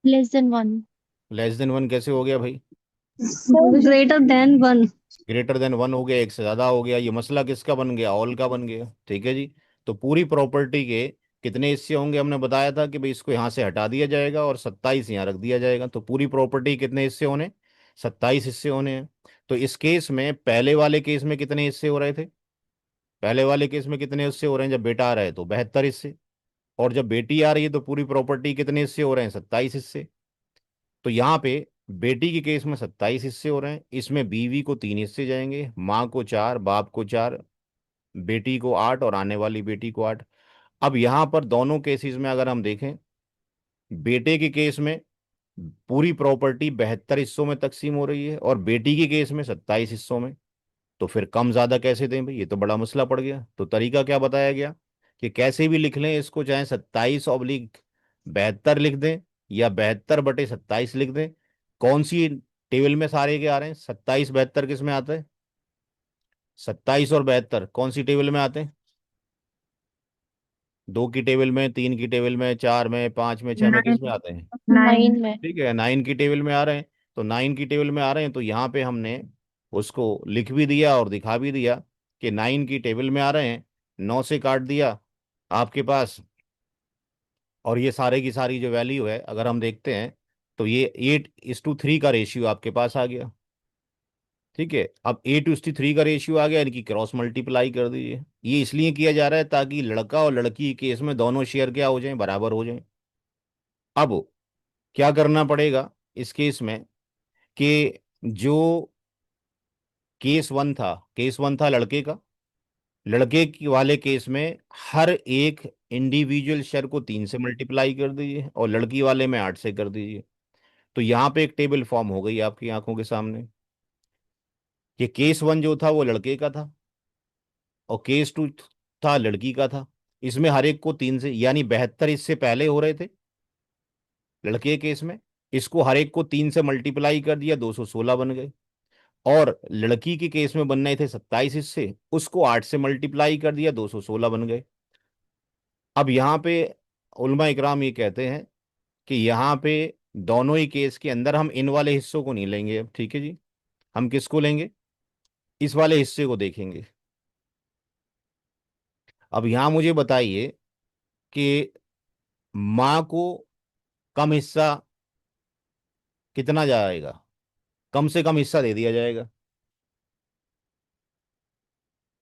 Less than 1। लेस देन 1 कैसे हो गया भाई? Greater than 1। ग्रेटर देन 1 हो गया, एक से ज्यादा हो गया, ये मसला किसका बन गया? ऑल का बन गया। ठीक है जी। तो पूरी प्रॉपर्टी के कितने हिस्से होंगे? हमने बताया था कि भाई इसको यहाँ से हटा दिया जाएगा और 27 यहाँ रख दिया जाएगा, तो पूरी प्रॉपर्टी कितने हिस्से होने? 27 हिस्से होने हैं। तो इस केस में, पहले वाले केस में कितने हिस्से हो रहे थे? पहले वाले केस में कितने हिस्से हो रहे हैं? जब बेटा आ रहा है तो 72 हिस्से, और जब बेटी आ रही है तो पूरी प्रॉपर्टी कितने हिस्से हो रहे हैं? 27 हिस्से। तो यहाँ पे बेटी के केस में 27 हिस्से हो रहे हैं, इसमें बीवी को 3 हिस्से जाएंगे, माँ को 4, बाप को 4, बेटी को 8 और आने वाली बेटी को 8। अब यहाँ पर दोनों केसेस में अगर हम देखें, बेटे के केस में पूरी प्रॉपर्टी 72 हिस्सों में तकसीम हो रही है और बेटी के केस में 27 हिस्सों में। तो फिर कम ज्यादा कैसे दें भाई? ये तो बड़ा मसला पड़ गया। तो तरीका क्या बताया गया कि कैसे भी लिख लें इसको, चाहे 27/72 लिख दें या 72/27 लिख दें। कौन सी टेबल में सारे के आ रहे हैं? 27/72 किस में आता है? 27 और 72 कौन सी टेबल में आते हैं? 2 की टेबल में, 3 की टेबल में, 4 में, 5 में, 6 में, किस में 9। आते हैं? 9 में। ठीक है, 9 की टेबल में आ रहे हैं। तो 9 की टेबल में आ रहे हैं, तो यहाँ पे हमने उसको लिख भी दिया और दिखा भी दिया कि 9 की टेबल में आ रहे हैं। 9 से काट दिया आपके पास, और ये सारे की सारी जो वैल्यू है अगर हम देखते हैं, तो ये 8:3 का रेशियो आपके पास आ गया। ठीक है, अब 8:3 का रेशियो आ गया, इनकी क्रॉस मल्टीप्लाई कर दीजिए। ये इसलिए किया जा रहा है ताकि लड़का और लड़की के केस में दोनों शेयर क्या हो जाएं? बराबर हो जाएं। अब क्या करना पड़ेगा इस केस में कि जो केस वन था लड़के का, वाले केस में हर एक इंडिविजुअल शेयर को 3 से मल्टीप्लाई कर दीजिए और लड़की वाले में 8 से कर दीजिए। तो यहाँ पे एक टेबल फॉर्म हो गई आपकी आंखों के सामने। ये केस 1 जो था वो लड़के का था और केस 2 था लड़की का था। इसमें हर एक को 3 से, यानी 72 इससे पहले हो रहे थे लड़के के केस में, इसको हर एक को 3 से मल्टीप्लाई कर दिया, 216 बन गए। और लड़की के केस में बनने थे 27 हिस्से, उसको 8 से मल्टीप्लाई कर दिया, 216 बन गए। अब यहाँ पे उलमा इकराम ये कहते हैं कि यहाँ पे दोनों ही केस के अंदर हम इन वाले हिस्सों को नहीं लेंगे अब। ठीक है जी, हम किसको लेंगे? इस वाले हिस्से को देखेंगे। अब यहाँ मुझे बताइए कि माँ को कम हिस्सा कितना जाएगा? कम से कम हिस्सा दे दिया जाएगा।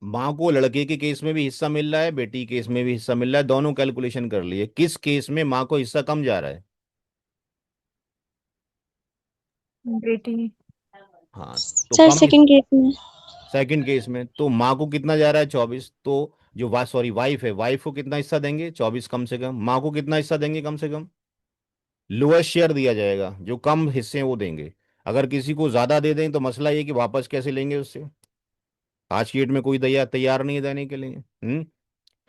माँ को लड़के के केस में भी हिस्सा मिल रहा है, बेटी के केस में भी हिस्सा मिल रहा है, दोनों कैलकुलेशन कर लिए, किस केस में माँ को हिस्सा कम जा रहा है? बेटी। हाँ, तो सर कम सेकंड केस में। सेकंड केस में तो माँ को कितना जा रहा है? 24। तो जो वाइफ है, वाइफ को कितना हिस्सा देंगे? 24 कम से कम। माँ को कितना हिस्सा देंगे कम से कम? लोएस्ट शेयर दिया जाएगा, जो कम हिस्से हैं वो देंगे। अगर किसी को ज्यादा दे दें तो मसला ये कि वापस कैसे लेंगे उससे? आज की डेट में कोई तैयार नहीं है देने के लिए।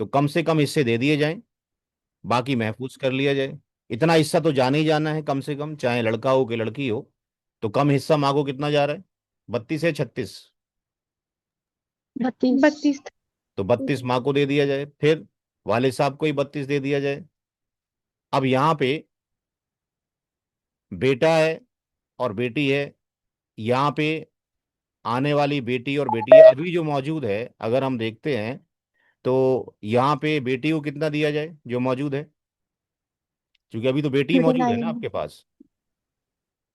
तो कम से कम हिस्से दे दिए जाएं, बाकी महफूज कर लिया जाए। इतना हिस्सा तो जाना ही जाना है कम से कम, चाहे लड़का हो कि लड़की हो। तो कम हिस्सा माँ को कितना जा रहा है? 32 है 36? 32। 32 था। तो 32 माँ को दे दिया जाए, फिर वाले साहब को ही 32 दे दिया जाए। अब यहाँ पे बेटा है और बेटी है, यहाँ पे आने वाली बेटी और बेटी है। अभी जो मौजूद है अगर हम देखते हैं, तो यहाँ पे बेटी को कितना दिया जाए जो मौजूद है? क्योंकि अभी तो बेटी ही मौजूद है ना 39। आपके पास।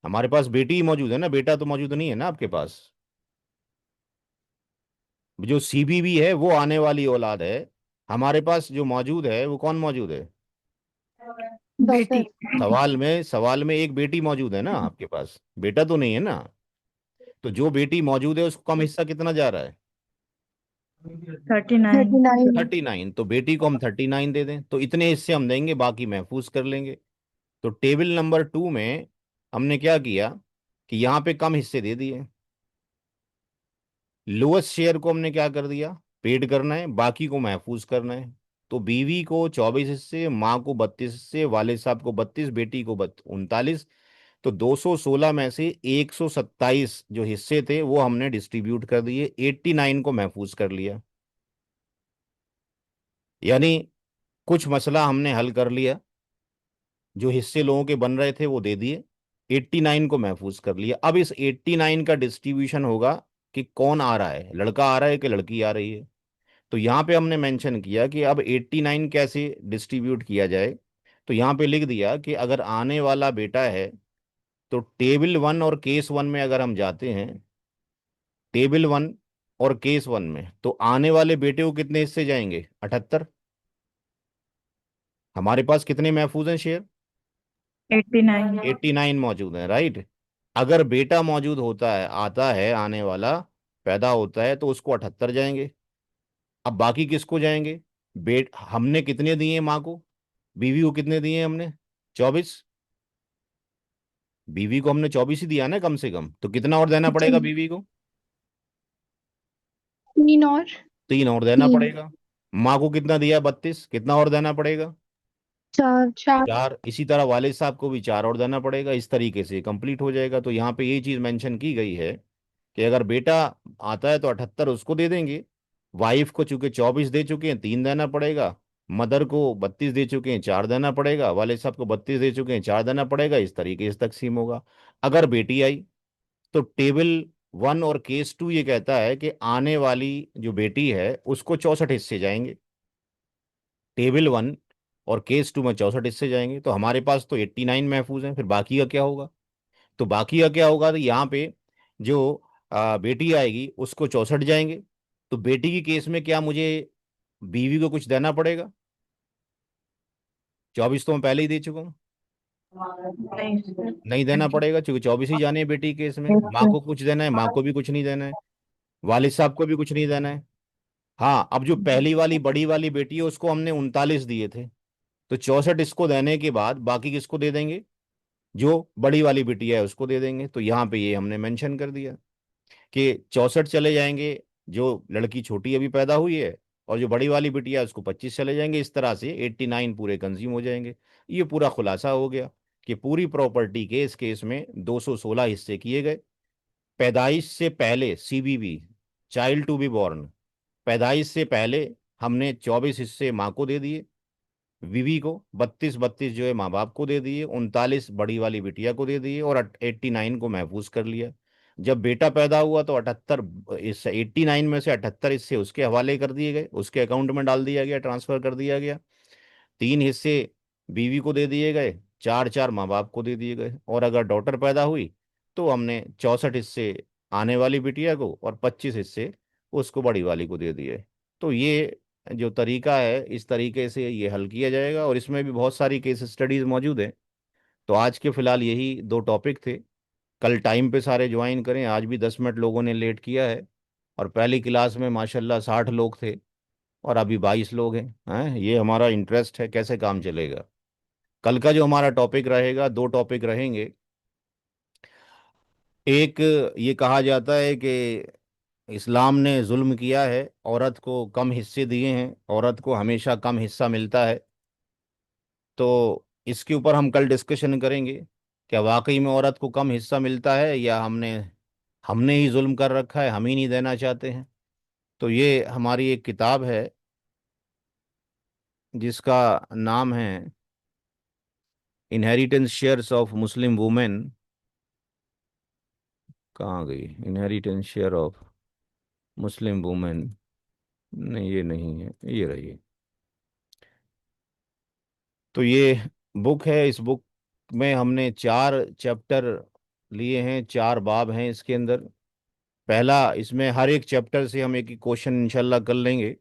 हमारे पास बेटी ही मौजूद है ना, बेटा तो मौजूद नहीं है ना आपके पास। जो सीबीबी है वो आने वाली औलाद है। हमारे पास जो मौजूद है वो कौन मौजूद है? बेटी। सवाल में एक बेटी मौजूद है ना आपके पास, बेटा तो नहीं है ना। तो जो बेटी मौजूद है उसको कम हिस्सा कितना जा रहा है? 39। 39। 39। तो बेटी को हम 39 दे दें, तो इतने हिस्से हम देंगे, बाकी महफूज कर लेंगे। तो टेबल नंबर 2 में हमने क्या किया कि यहाँ पे कम हिस्से दे दिए, लोएस्ट शेयर को हमने क्या कर दिया? पेड करना है, बाकी को महफूज करना है। तो बीवी को 24 हिस्से, माँ को 32 हिस्से, वालिद साहब को 32, बेटी को 39। तो 216 में से 127 जो हिस्से थे वो हमने डिस्ट्रीब्यूट कर दिए, 89 को महफूज कर लिया। यानी कुछ मसला हमने हल कर लिया, जो हिस्से लोगों के बन रहे थे वो दे दिए, 89 को महफूज कर लिया। अब इस 89 का डिस्ट्रीब्यूशन होगा कि कौन आ रहा है, लड़का आ रहा है कि लड़की आ रही है। तो यहाँ पे हमने मेंशन किया कि अब 89 कैसे डिस्ट्रीब्यूट किया जाए। तो यहाँ पे लिख दिया कि अगर आने वाला बेटा है तो टेबल वन और केस वन में अगर हम जाते हैं, टेबल वन और केस वन में, तो आने वाले बेटे को कितने हिस्से जाएंगे? 78। हमारे पास कितने महफूज हैं शेयर? 89। 89 मौजूद है, राइट। अगर बेटा मौजूद होता है, आता है, आने वाला पैदा होता है, तो उसको 78 जाएंगे। अब बाकी किसको जाएंगे? बेट हमने कितने दिए माँ को, बीवी को कितने दिए हमने? 24। बीवी को हमने 24 ही दिया ना कम से कम, तो कितना और देना जी। पड़ेगा बीवी को? 3 और 3 और देना 3। पड़ेगा। माँ को कितना दिया? 32, कितना और देना पड़ेगा? 4। 4। 4। इसी तरह वालिद साहब को भी 4 और देना पड़ेगा। इस तरीके से कंप्लीट हो जाएगा। तो यहाँ पे ये चीज मेंशन की गई है कि अगर बेटा आता है तो 78 उसको दे देंगे। वाइफ को चूंकि 24 दे चुके हैं, 3 देना पड़ेगा। मदर को 32 दे चुके हैं, 4 देना पड़ेगा। वालिद साहब को 32 दे चुके हैं, 4 देना पड़ेगा। इस तरीके से तकसीम होगा। अगर बेटी आई तो टेबल वन और केस टू ये कहता है कि आने वाली जो बेटी है उसको 64 हिस्से जाएंगे। टेबल वन और केस टू में 64 हिस्से जाएंगे। तो हमारे पास तो 89 महफूज हैं। फिर बाकी का क्या होगा? तो बाकी का क्या होगा? तो यहाँ पे जो बेटी आएगी उसको 64 जाएंगे। तो बेटी की केस में क्या मुझे बीवी को कुछ देना पड़ेगा? 24 तो मैं पहले ही दे चुका हूँ। नहीं। नहीं देना पड़ेगा, क्योंकि 24 ही जाने हैं बेटी के केस में। माँ को कुछ देना है? माँ को भी कुछ नहीं देना है। वालिद साहब को भी कुछ नहीं देना है। हाँ, अब जो पहली वाली बड़ी वाली बेटी है उसको हमने 39 दिए थे, तो 64 इसको देने के बाद बाकी किसको दे देंगे? जो बड़ी वाली बिटिया है उसको दे देंगे। तो यहाँ पे ये हमने मेंशन कर दिया कि 64 चले जाएंगे जो लड़की छोटी अभी पैदा हुई है, और जो बड़ी वाली बिटिया है उसको 25 चले जाएंगे। इस तरह से 89 पूरे कंज्यूम हो जाएंगे। ये पूरा खुलासा हो गया कि पूरी प्रॉपर्टी के इस केस में 216 हिस्से किए गए। पैदाइश से पहले सीबीबी, चाइल्ड टू बी बॉर्न, पैदाइश से पहले हमने 24 हिस्से माँ को दे दिए, बीवी को 32 32 जो है माँ बाप को दे दिए, 39 बड़ी वाली बिटिया को दे दिए, और 89 को महफूज कर लिया। जब बेटा पैदा हुआ तो 78, इस 89 में से 78 हिस्से उसके हवाले कर दिए गए, उसके अकाउंट में डाल दिया गया, ट्रांसफर कर दिया गया। 3 हिस्से बीवी को दे दिए गए, 4 4 माँ बाप को दे दिए गए। और अगर डॉटर पैदा हुई तो हमने 64 हिस्से आने वाली बिटिया को और 25 हिस्से उसको बड़ी वाली को दे दिए। तो ये जो तरीका है, इस तरीके से ये हल किया जाएगा। और इसमें भी बहुत सारी केस स्टडीज मौजूद है। तो आज के फिलहाल यही 2 टॉपिक थे। कल टाइम पे सारे ज्वाइन करें। आज भी 10 मिनट लोगों ने लेट किया है। और पहली क्लास में माशाल्लाह 60 लोग थे, और अभी 22 लोग हैं। ये हमारा इंटरेस्ट है, कैसे काम चलेगा। कल का जो हमारा टॉपिक रहेगा, 2 टॉपिक रहेंगे। एक, ये कहा जाता है कि इस्लाम ने जुल्म किया है, औरत को कम हिस्से दिए हैं, औरत को हमेशा कम हिस्सा मिलता है। तो इसके ऊपर हम कल डिस्कशन करेंगे। क्या वाकई में औरत को कम हिस्सा मिलता है, या हमने हमने ही जुल्म कर रखा है, हम ही नहीं देना चाहते हैं। तो ये हमारी एक किताब है जिसका नाम है inheritance shares of Muslim women. कहाँ गई? Inheritance share of Muslim women. नहीं, ये नहीं है, ये रही है। तो ये बुक है। इस बुक में हमने 4 चैप्टर लिए हैं, 4 बाब हैं इसके अंदर। पहला, इसमें हर एक चैप्टर से हम एक एक क्वेश्चन इंशाल्लाह कर लेंगे,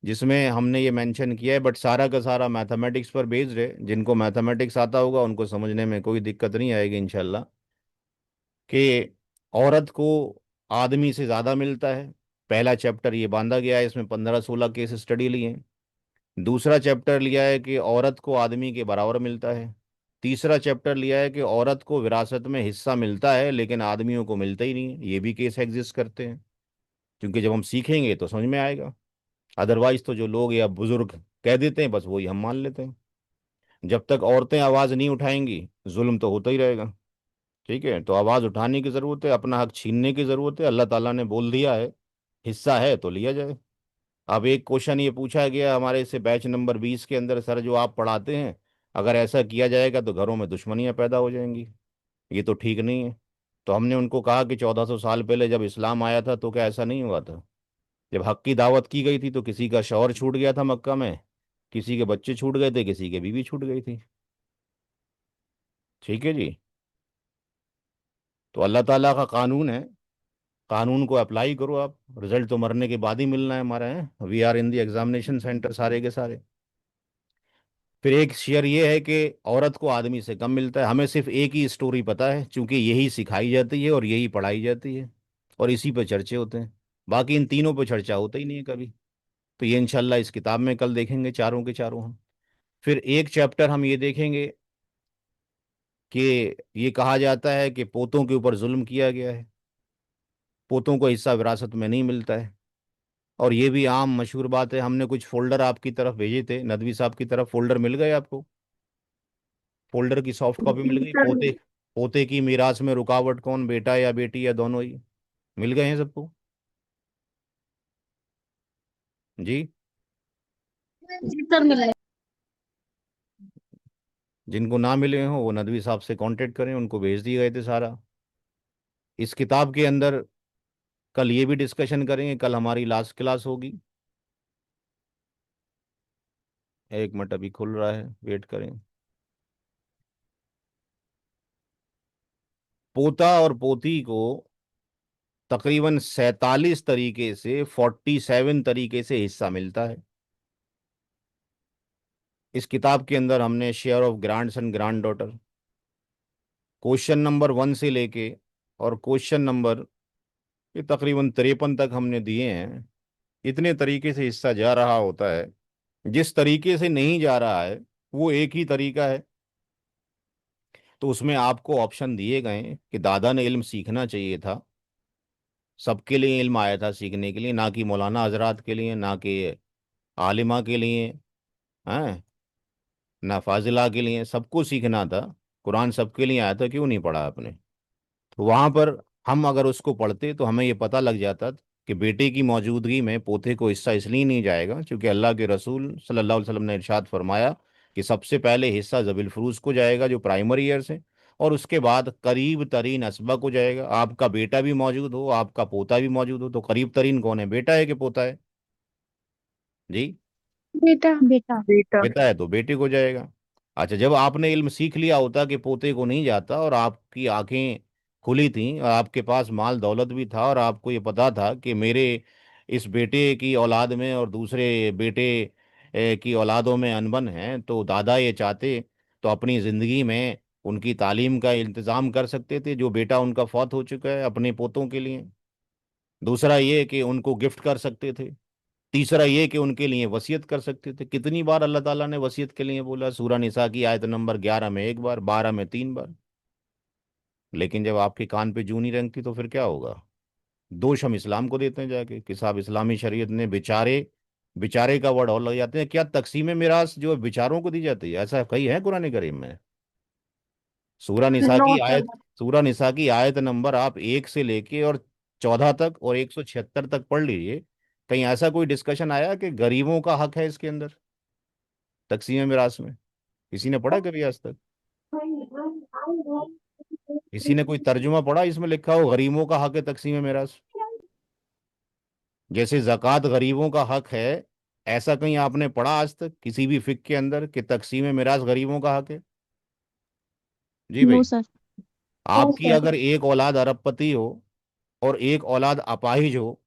जिसमें हमने ये मेंशन किया है। बट सारा का सारा मैथमेटिक्स पर बेस्ड है। जिनको मैथमेटिक्स आता होगा उनको समझने में कोई दिक्कत नहीं आएगी इंशाल्लाह। कि औरत को आदमी से ज़्यादा मिलता है। पहला चैप्टर ये बांधा गया है, इसमें 15 16 केस स्टडी लिए हैं। दूसरा चैप्टर लिया है कि औरत को आदमी के बराबर मिलता है। तीसरा चैप्टर लिया है कि औरत को विरासत में हिस्सा मिलता है लेकिन आदमियों को मिलता ही नहीं है। ये भी केस एग्जिस्ट करते हैं, क्योंकि जब हम सीखेंगे तो समझ में आएगा। अदरवाइज तो जो लोग या बुजुर्ग कह देते हैं, बस वही हम मान लेते हैं। जब तक औरतें आवाज़ नहीं उठाएंगी, जुल्म तो होता ही रहेगा। ठीक है, तो आवाज़ उठाने की ज़रूरत है, अपना हक छीनने की ज़रूरत है। अल्लाह ताला ने बोल दिया है, हिस्सा है तो लिया जाए। अब एक क्वेश्चन ये पूछा गया हमारे से बैच नंबर 20 के अंदर, सर जो आप पढ़ाते हैं, अगर ऐसा किया जाएगा तो घरों में दुश्मनियां पैदा हो जाएंगी, ये तो ठीक नहीं है। तो हमने उनको कहा कि 1400 साल पहले जब इस्लाम आया था तो क्या ऐसा नहीं हुआ था? जब हक की दावत की गई थी तो किसी का शौहर छूट गया था मक्का में, किसी के बच्चे छूट गए थे, किसी की बीवी छूट गई थी। ठीक है जी। तो अल्लाह ताला का कानून है, कानून को अप्लाई करो आप। रिजल्ट तो मरने के बाद ही मिलना है हमारा, है, we are in the examination centre सारे के सारे। फिर एक शेयर ये है कि औरत को आदमी से कम मिलता है। हमें सिर्फ एक ही स्टोरी पता है, क्योंकि यही सिखाई जाती है और यही पढ़ाई जाती है और इसी पे चर्चे होते हैं। बाकी इन तीनों पे चर्चा होता ही नहीं है कभी। तो ये इंशाल्लाह इस किताब में कल देखेंगे, चारों के चारों हम। फिर एक चैप्टर हम ये देखेंगे कि ये कहा जाता है कि पोतों के ऊपर जुल्म किया गया है, पोतों को हिस्सा विरासत में नहीं मिलता है। और ये भी आम मशहूर बात है। हमने कुछ फोल्डर आपकी तरफ भेजे थे, नदवी साहब की तरफ, फोल्डर मिल गए आपको? फोल्डर की सॉफ्ट कॉपी मिल गई? पोते पोते की मीरास में रुकावट कौन, बेटा या बेटी या दोनों ही? मिल गए हैं सबको? जी। जी सर मिला। जिनको ना मिले हो वो नदवी साहब से कांटेक्ट करें, उनको भेज दिए गए थे सारा। इस किताब के अंदर कल ये भी डिस्कशन करेंगे, कल हमारी लास्ट क्लास होगी। एक मिनट, अभी खुल रहा है, वेट करें। पोता और पोती को तकरीबन 47 तरीके से, 47 तरीके से हिस्सा मिलता है। इस किताब के अंदर हमने share of grand son grand daughter, question number 1 से लेके और क्वेश्चन नंबर ये तकरीबन 53 तक हमने दिए हैं। इतने तरीके से हिस्सा जा रहा होता है। जिस तरीके से नहीं जा रहा है वो एक ही तरीका है। तो उसमें आपको ऑप्शन दिए गए हैं कि दादा ने इल्म सीखना चाहिए था, सबके लिए इल्म आया था सीखने के लिए, ना कि मौलाना हजरात के लिए, ना कि आलिमा के लिए, हैं, ना फाजिला के लिए, सबको सीखना था। कुरान सबके लिए आया था, क्यों नहीं पढ़ा आपने? तो वहां पर हम अगर उसको पढ़ते तो हमें ये पता लग जाता कि बेटे की मौजूदगी में पोते को हिस्सा इसलिए नहीं जाएगा क्योंकि अल्लाह के रसूल सल्लल्लाहु अलैहि वसल्लम ने इरशाद फरमाया कि सबसे पहले हिस्सा जबिल फरूज को जाएगा जो प्राइमरी ईयर से, और उसके बाद करीब तरीन असबा को जाएगा। आपका बेटा भी मौजूद हो, आपका पोता भी मौजूद हो, तो करीब तरीन कौन है, बेटा है कि पोता है? जी। बेटा। बेटा बेटा। बेटा है तो बेटे को जाएगा। अच्छा, जब आपने इल्म सीख लिया होता कि पोते को नहीं जाता, और आपकी आंखें खुली थी और आपके पास माल दौलत भी था, और आपको ये पता था कि मेरे इस बेटे की औलाद में और दूसरे बेटे की औलादों में अनबन है, तो दादा ये चाहते तो अपनी ज़िंदगी में उनकी तालीम का इंतज़ाम कर सकते थे, जो बेटा उनका फौत हो चुका है, अपने पोतों के लिए। दूसरा ये कि उनको गिफ्ट कर सकते थे। तीसरा ये कि उनके लिए वसीयत कर सकते थे। कितनी बार अल्लाह ताला ने वसीयत के लिए बोला? सूरह निसा की आयत नंबर 11 में एक बार, 12 में 3 बार। लेकिन जब आपके कान पे जू नहीं रेंगती तो फिर क्या होगा? दोष हम इस्लाम को देते हैं जाके कि साहब इस्लामी शरीयत ने बेचारे, बेचारे का वर्ड और लग जाते हैं। क्या तकसीम मिरास जो बेचारों को दी जाती है, ऐसा कहीं है कुरान करीम में? सूरह निसा नो की सर। आयत, सूरह निसा की आयत नंबर आप 1 से लेके और 14 तक और 176 तक पढ़ लीजिए। कहीं ऐसा कोई डिस्कशन आया कि गरीबों का हक है इसके अंदर, तकसीम मिरास में? किसी ने पढ़ा कभी आज तक? किसी ने कोई तर्जुमा पढ़ा इसमें लिखा हो गरीबों का हक है तकसीम मिरास? जैसे जक़ात गरीबों का हक है, ऐसा कहीं आपने पढ़ा आज तक किसी भी फिक के अंदर कि तकसीम मिरास गरीबों का हक है? जी नो भाई। सर। आपकी अगर एक औलाद अरबपति हो और एक औलाद अपाहिज हो,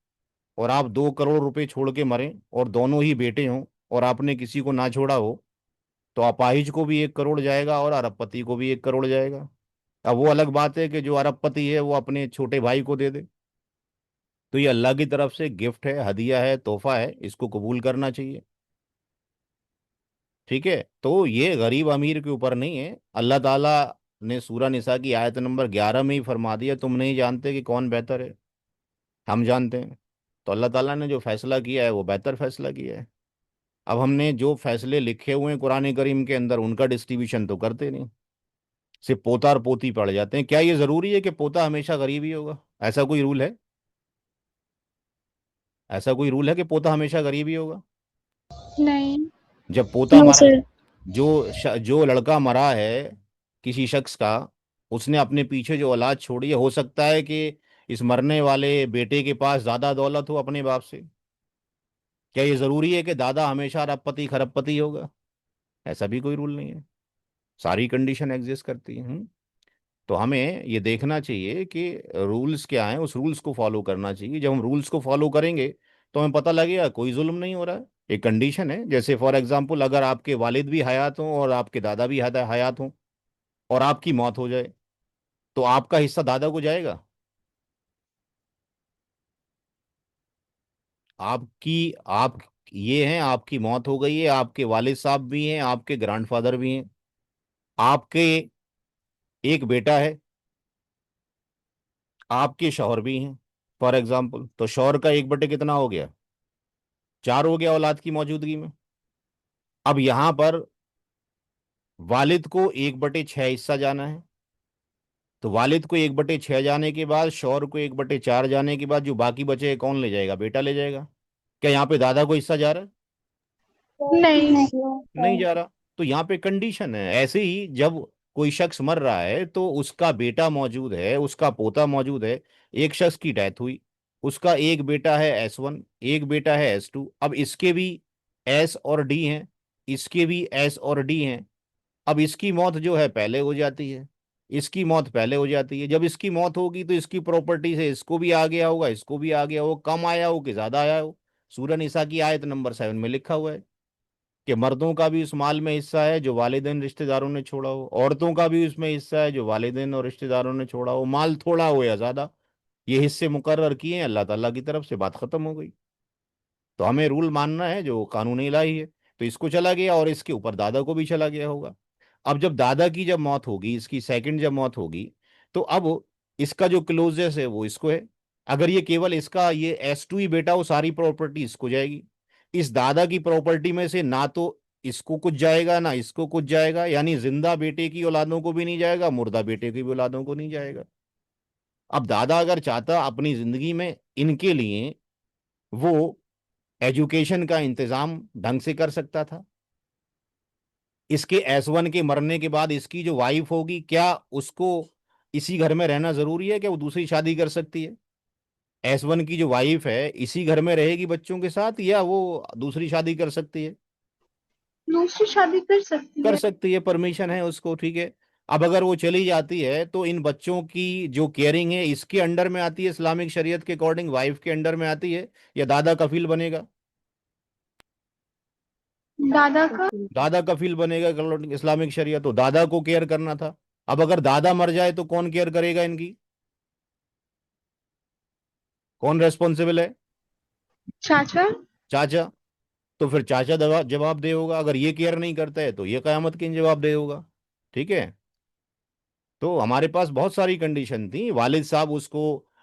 और आप 2 करोड़ रुपए छोड़ के मरें और दोनों ही बेटे हों, और आपने किसी को ना छोड़ा हो, तो अपाहिज को भी 1 करोड़ जाएगा और अरबपति को भी 1 करोड़ जाएगा। अब वो अलग बात है कि जो अरबपति है वो अपने छोटे भाई को दे दे। तो ये अल्लाह की तरफ से गिफ्ट है, हदिया है, तोहफा है, इसको कबूल करना चाहिए। ठीक है, तो ये गरीब अमीर के ऊपर नहीं है। अल्लाह ताला ने सूरह निसा की आयत नंबर 11 में ही फरमा दिया, तुम नहीं जानते कि कौन बेहतर है, हम जानते हैं। तो अल्लाह ताला ने जो फैसला किया है वो बेहतर फैसला किया है। अब हमने जो फैसले लिखे हुए हैं कुरान करीम के अंदर उनका डिस्ट्रीब्यूशन तो करते नहीं, सिर्फ पोता और पोती पड़ जाते हैं। क्या ये जरूरी है कि पोता हमेशा गरीब ही होगा? ऐसा कोई रूल है? ऐसा कोई रूल है कि पोता हमेशा गरीब ही होगा? नहीं। जब पोता नो मरा, सर। जो लड़का मरा है किसी शख्स का, उसने अपने पीछे जो औलाद छोड़ी है, हो सकता है कि इस मरने वाले बेटे के पास ज्यादा दौलत हो अपने बाप से। क्या ये जरूरी है कि दादा हमेशा अरबपति खरबपति होगा? ऐसा भी कोई रूल नहीं है। सारी कंडीशन एग्जिस्ट करती है। तो हमें ये देखना चाहिए कि रूल्स क्या हैं, उस रूल्स को फॉलो करना चाहिए। जब हम रूल्स को फॉलो करेंगे तो हमें पता लगेगा कोई जुल्म नहीं हो रहा है। एक कंडीशन है, जैसे फॉर एग्जांपल अगर आपके वालिद भी हयात हों और आपके दादा भी हयात हों और आपकी मौत हो जाए, तो आपका हिस्सा दादा को जाएगा? आप ये हैं, आपकी मौत हो गई है, आपके वालिद साहब भी हैं, आपके ग्रैंडफादर भी हैं, आपके एक बेटा है, आपके शौहर भी हैं फॉर एग्जाम्पल, तो शौहर का एक बटे कितना हो गया? चार हो गया औलाद की मौजूदगी में। अब यहां पर वालिद को एक बटे छह हिस्सा जाना है, तो वालिद को एक बटे छह जाने के बाद शौहर को एक बटे चार जाने के बाद जो बाकी बचे कौन ले जाएगा? बेटा ले जाएगा। क्या यहाँ पे दादा को हिस्सा जा रहा है? नहीं। नहीं जा रहा। तो यहाँ पे कंडीशन है। ऐसे ही जब कोई शख्स मर रहा है तो उसका बेटा मौजूद है, उसका पोता मौजूद है। एक शख्स की डेथ हुई, उसका एक बेटा है S1, एक बेटा है S2। अब इसके भी S और D हैं, इसके भी S और D हैं। अब इसकी मौत जो है पहले हो जाती है, इसकी मौत पहले हो जाती है। जब इसकी मौत होगी तो इसकी प्रॉपर्टी से इसको भी आ गया होगा, इसको भी आ गया हो, कम आया हो कि ज्यादा आया हो। सूरह निसा की आयत नंबर 7 में लिखा हुआ है कि मर्दों का भी उस माल में हिस्सा है जो वालिदैन रिश्तेदारों ने छोड़ा हो, औरतों का भी उसमें हिस्सा है जो वालिदैन और रिश्तेदारों ने छोड़ा हो, माल थोड़ा हो या ज्यादा। ये हिस्से मुकर्रर किए हैं अल्लाह ताला की तरफ से, बात खत्म हो गई। तो हमें रूल मानना है जो कानूनी इलाही है। तो इसको चला गया और इसके ऊपर दादा को भी चला गया होगा। अब जब दादा की जब मौत होगी, इसकी सेकंड जब मौत होगी, तो अब इसका जो क्लोजेस्ट है वो इसको है। अगर ये केवल इसका ये S2 ही बेटा हो, सारी प्रॉपर्टी इसको जाएगी। इस दादा की प्रॉपर्टी में से ना तो इसको कुछ जाएगा ना इसको कुछ जाएगा, यानी जिंदा बेटे की औलादों को भी नहीं जाएगा, मुर्दा बेटे की भी औलादों को नहीं जाएगा। अब दादा अगर चाहता अपनी जिंदगी में इनके लिए, वो एजुकेशन का इंतजाम ढंग से कर सकता था। इसके S1 के मरने के बाद इसकी जो वाइफ होगी, क्या उसको इसी घर में रहना जरूरी है? क्या वो दूसरी शादी कर सकती है? S1 की जो वाइफ है इसी घर में रहेगी बच्चों के साथ, या वो दूसरी शादी कर सकती है? दूसरी शादी कर सकती कर है। सकती है, परमिशन है उसको, ठीक है। अब अगर वो चली जाती है तो इन बच्चों की जो केयरिंग है इसके अंडर में आती है, इस्लामिक शरीयत के अकॉर्डिंग वाइफ के अंडर में आती है, या दादा कफील बनेगा? दादा का। दादा कफील बनेगा इस्लामिक शरीयत, तो दादा को केयर करना था। अब अगर दादा मर जाए तो कौन केयर करेगा इनकी? कौन रेस्पॉन्सिबल है? चाचा। चाचा। तो फिर चाचा जवाब दे होगा। अगर ये केयर नहीं करता है तो ये कयामत के दिन जवाब दे होगा। ठीक है। तो हमारे पास बहुत सारी कंडीशन थी। वालिद साहब उसको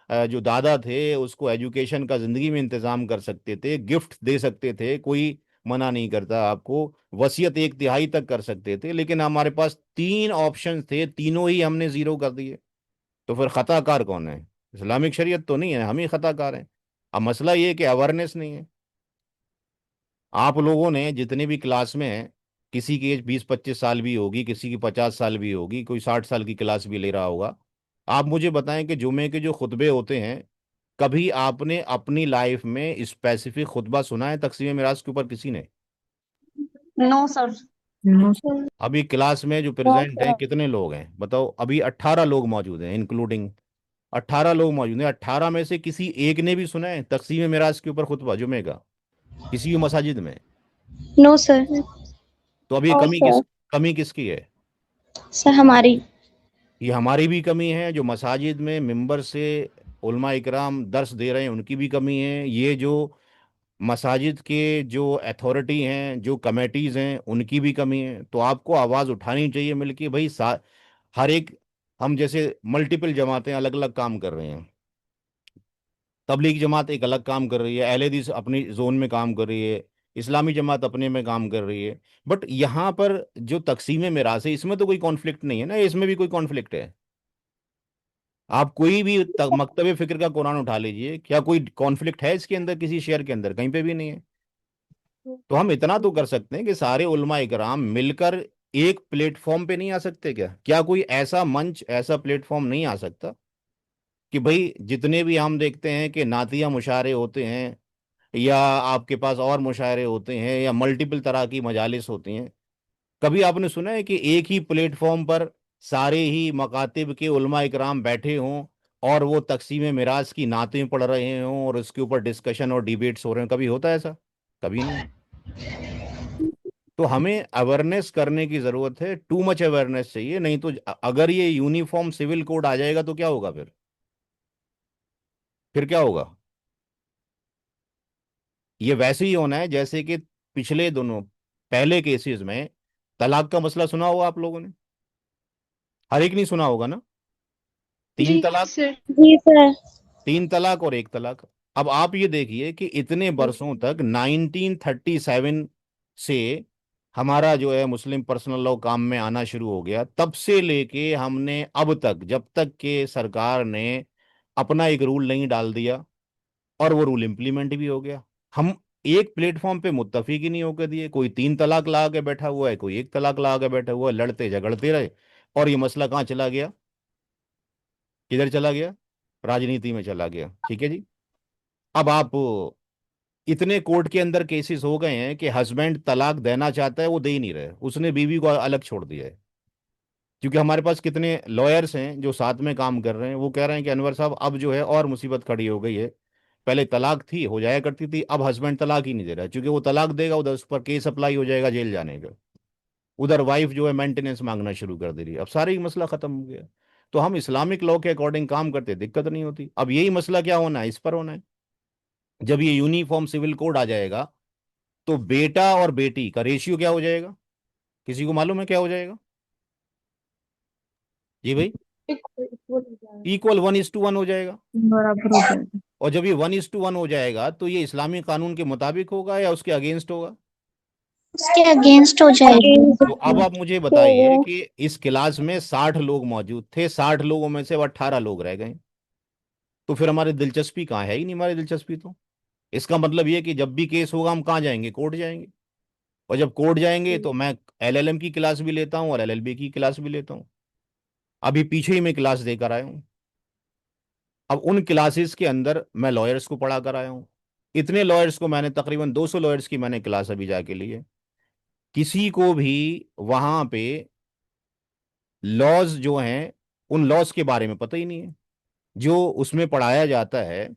जो दादा थे उसको एजुकेशन का जिंदगी में इंतजाम कर सकते थे, गिफ्ट दे सकते थे, कोई मना नहीं करता आपको, वसीयत एक तिहाई तक कर सकते थे। लेकिन हमारे पास तीन ऑप्शन थे, तीनों ही हमने जीरो कर दिए। तो फिर खताकार कौन है? इस्लामिक शरीयत तो नहीं है, हम ही खताकार हैं। अब मसला ये है कि अवेयरनेस नहीं है। आप लोगों ने जितने भी क्लास में हैं, किसी की एज 20-25 साल भी होगी, किसी की 50 साल भी होगी, कोई 60 साल की क्लास भी ले रहा होगा। आप मुझे बताएं कि जुमे के जो खुतबे होते हैं, कभी आपने अपनी लाइफ में स्पेसिफिक खुतबा सुना है तकसीम मिराज के ऊपर किसी ने? No sir. अभी क्लास में जो प्रेजेंट हैं कितने लोग हैं बताओ? अभी 18 लोग मौजूद हैं इंक्लूडिंग, 18 लोग मौजूद हैं। 18 में से किसी एक ने भी सुना है तकसीम मिराज के ऊपर खुतबा जुमे का किसी भी मसाजिद में? No sir. तो अब ये कमी किसकी है? सर हमारी। ये हमारी भी कमी है। जो मसाजिद में मिंबर से उलमा इकराम दर्स दे रहे हैं उनकी भी कमी है। ये जो मसाजिद के जो अथॉरिटी हैं, जो कमेटीज हैं, उनकी भी कमी है। तो आपको आवाज़ उठानी चाहिए मिलके भाई। हर एक, हम जैसे मल्टीपल जमातें अलग अलग काम कर रहे हैं। तबलीग जमात एक अलग काम कर रही है, अहले हदीस अपनी जोन में काम कर रही है, इस्लामी जमात अपने में काम कर रही है। बट यहाँ पर जो तकसीम मिरास है, इसमें तो कोई कॉन्फ्लिक्ट नहीं है ना, इसमें भी कोई कॉन्फ्लिक्ट है? आप कोई भी मकतब फिक्र का कुरान उठा लीजिए, क्या कोई कॉन्फ्लिक्ट है इसके अंदर? किसी शेयर के अंदर कहीं पे भी नहीं है। तो हम इतना तो कर सकते हैं कि सारे उलमा इकराम मिलकर एक प्लेटफॉर्म पे नहीं आ सकते क्या? क्या कोई ऐसा मंच, ऐसा प्लेटफॉर्म नहीं आ सकता कि भाई जितने भी हम देखते हैं कि नातिया मुशायरे होते हैं, या आपके पास और मुशायरे होते हैं, या मल्टीपल तरह की मजालिस होती हैं, कभी आपने सुना है कि एक ही प्लेटफॉर्म पर सारे ही मकातिब के उलमा इकराम बैठे हों और वो तकसीम मिराज की नातें पढ़ रहे हों और उसके ऊपर डिस्कशन और डिबेट्स हो रहे हैं? कभी होता है ऐसा? कभी नहीं। तो हमें अवेयरनेस करने की जरूरत है, टू मच अवेयरनेस चाहिए। नहीं तो अगर ये यूनिफॉर्म सिविल कोड आ जाएगा तो क्या होगा फिर क्या होगा? ये वैसे ही होना है जैसे कि पिछले दोनों पहले केसेस में तलाक का मसला सुना होगा आप लोगों ने, हर एक नहीं सुना होगा ना? तीन जी तलाक, सर। जी सर। 3 तलाक और 1 तलाक। अब आप ये देखिए कि इतने बरसों तक 1937 से हमारा जो है मुस्लिम पर्सनल लॉ काम में आना शुरू हो गया, तब से लेके हमने अब तक, जब तक के सरकार ने अपना एक रूल नहीं डाल दिया और वो रूल इम्प्लीमेंट भी हो गया, हम एक प्लेटफॉर्म पे मुत्तफिक ही नहीं होकर दिए। कोई 3 तलाक ला के बैठा हुआ है, कोई 1 तलाक ला के बैठा हुआ है, लड़ते झगड़ते रहे, और ये मसला कहाँ चला गया? किधर चला गया? राजनीति में चला गया। ठीक है जी। अब आप, इतने कोर्ट के अंदर केसेस हो गए हैं कि हस्बैंड तलाक देना चाहता है, वो दे ही नहीं रहे, उसने बीवी को अलग छोड़ दिया है। क्योंकि हमारे पास कितने लॉयर्स हैं जो साथ में काम कर रहे हैं, वो कह रहे हैं कि अनवर साहब अब जो है और मुसीबत खड़ी हो गई है। पहले तलाक थी, हो जाया करती थी, अब हस्बैंड तलाक ही नहीं दे रहा है, क्योंकि वो तलाक देगा उधर उस पर केस अप्लाई हो जाएगा जेल जाने का, उधर वाइफ जो है मेंटेनेंस मांगना शुरू कर दे रही है, अब सारा ही मसला खत्म हो गया। तो हम इस्लामिक लॉ के अकॉर्डिंग काम करते, दिक्कत नहीं होती। अब यही मसला क्या होना है, इस पर होना है। जब ये यूनिफॉर्म सिविल कोड आ जाएगा तो बेटा और बेटी का रेशियो क्या हो जाएगा? किसी को मालूम है क्या हो जाएगा? जी भाई, इक्वल 1:1 हो जाएगा। बराबर हो जाएगा। और जब ये 1:1 हो जाएगा तो ये इस्लामी कानून के मुताबिक होगा या उसके अगेंस्ट होगा? उसके अगेंस्ट हो तो जाएगा। अब आप मुझे बताइए कि इस क्लास में 60 लोग मौजूद थे, 60 लोगों में से अब 18 लोग रह गए, तो फिर हमारी दिलचस्पी कहाँ है? ही नहीं हमारी दिलचस्पी तो। इसका मतलब ये कि जब भी केस होगा हम कहाँ जाएंगे? कोर्ट जाएंगे। और जब कोर्ट जाएंगे तो मैं एलएलएम की क्लास भी लेता हूँ और एलएलबी की क्लास भी लेता हूँ। अभी पीछे ही मैं क्लास देकर आया हूँ। अब उन क्लासेस के अंदर मैं लॉयर्स को पढ़ा कर आया हूँ। इतने लॉयर्स को मैंने, तकरीबन 200 लॉयर्स की मैंने क्लास अभी जाके ली है। किसी को भी वहां पे लॉज जो हैं, उन लॉज के बारे में पता ही नहीं है। जो उसमें पढ़ाया जाता है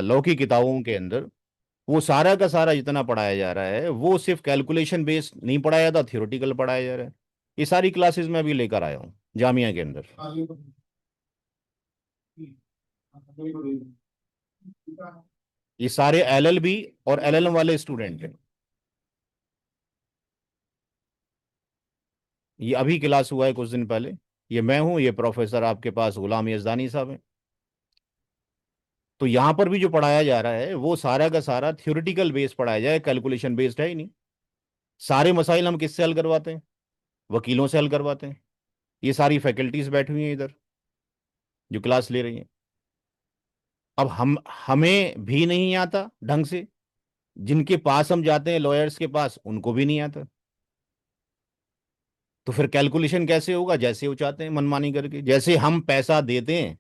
लॉ की किताबों के अंदर, वो सारा का सारा जितना पढ़ाया जा रहा है वो सिर्फ कैलकुलेशन बेस्ड नहीं पढ़ाया जाता, थियोरेटिकल पढ़ाया जा रहा है। ये सारी क्लासेस मैं अभी लेकर आया हूँ जामिया के अंदर। ये सारे एलएलबी और एलएलएम वाले स्टूडेंट हैं। ये अभी क्लास हुआ है कुछ दिन पहले। ये मैं हूँ, ये प्रोफेसर आपके पास गुलाम यजदानी साहब हैं। तो यहाँ पर भी जो पढ़ाया जा रहा है वो सारा का सारा थ्योरेटिकल बेस्ड पढ़ाया जाए, कैलकुलेशन बेस्ड है ही नहीं। सारे मसाइल हम किससे हल करवाते हैं? वकीलों से हल करवाते हैं। ये सारी फैकल्टीज बैठी हुई हैं इधर जो क्लास ले रही हैं। अब हमें भी नहीं आता ढंग से, जिनके पास हम जाते हैं लॉयर्स के पास उनको भी नहीं आता, तो फिर कैलकुलेशन कैसे होगा? जैसे वो चाहते हैं मनमानी करके, जैसे हम पैसा देते हैं।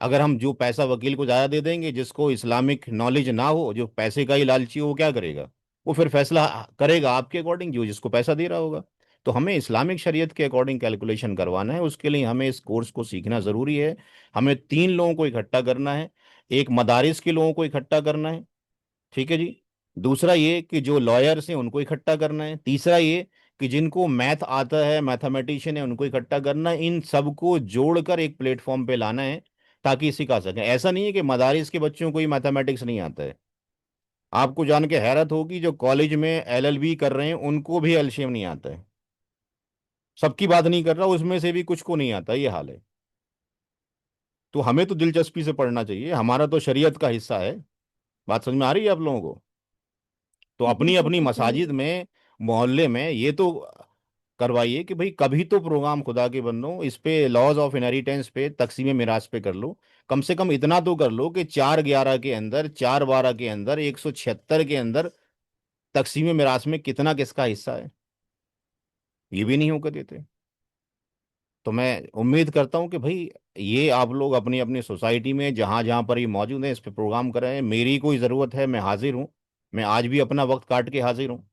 अगर हम जो पैसा वकील को ज़्यादा दे देंगे, जिसको इस्लामिक नॉलेज ना हो, जो पैसे का ही लालची हो, वो क्या करेगा? वो फिर फैसला करेगा आपके अकॉर्डिंग, जो जिसको पैसा दे रहा होगा। तो हमें इस्लामिक शरीयत के अकॉर्डिंग कैलकुलेशन करवाना है, उसके लिए हमें इस कोर्स को सीखना ज़रूरी है। हमें 3 लोगों को इकट्ठा करना है। एक मदारिस के लोगों को इकट्ठा करना है, ठीक है जी। दूसरा ये कि जो लॉयर्स हैं उनको इकट्ठा करना है। तीसरा ये कि जिनको मैथ आता है, मैथमेटिशियन है, उनको इकट्ठा करना है। इन सबको जोड़कर एक प्लेटफॉर्म पे लाना है ताकि सिखा सकें। ऐसा नहीं है कि मदारिस के बच्चों को ही मैथमेटिक्स नहीं आता है। आपको जान के हैरत होगी, जो कॉलेज में एलएलबी कर रहे हैं उनको भी एलसीएम नहीं आता है। सबकी बात नहीं कर रहा, उसमें से भी कुछ को नहीं आता, ये हाल है। तो हमें तो दिलचस्पी से पढ़ना चाहिए, हमारा तो शरीयत का हिस्सा है। बात समझ में आ रही है आप लोगों को? तो अपनी बिल्कुल अपनी सर सही मसाजिद में, मोहल्ले में ये तो करवाइए कि भाई कभी तो प्रोग्राम, खुदा के बंदो, इस पे लॉज ऑफ इनहेरिटेंस पे, तकसीम मिराज पे कर लो। कम से कम इतना तो कर लो कि 4/11 के अंदर, 4/12 के अंदर, 176 के अंदर तकसीम मिराज में कितना किसका हिस्सा है, ये भी नहीं होकर देते। तो मैं उम्मीद करता हूँ कि भाई ये आप लोग अपनी अपनी सोसाइटी में जहाँ जहाँ पर ये मौजूद हैं इस पे प्रोग्राम करें। मेरी कोई ज़रूरत है, मैं हाजिर हूँ। मैं आज भी अपना वक्त काट के हाजिर हूँ।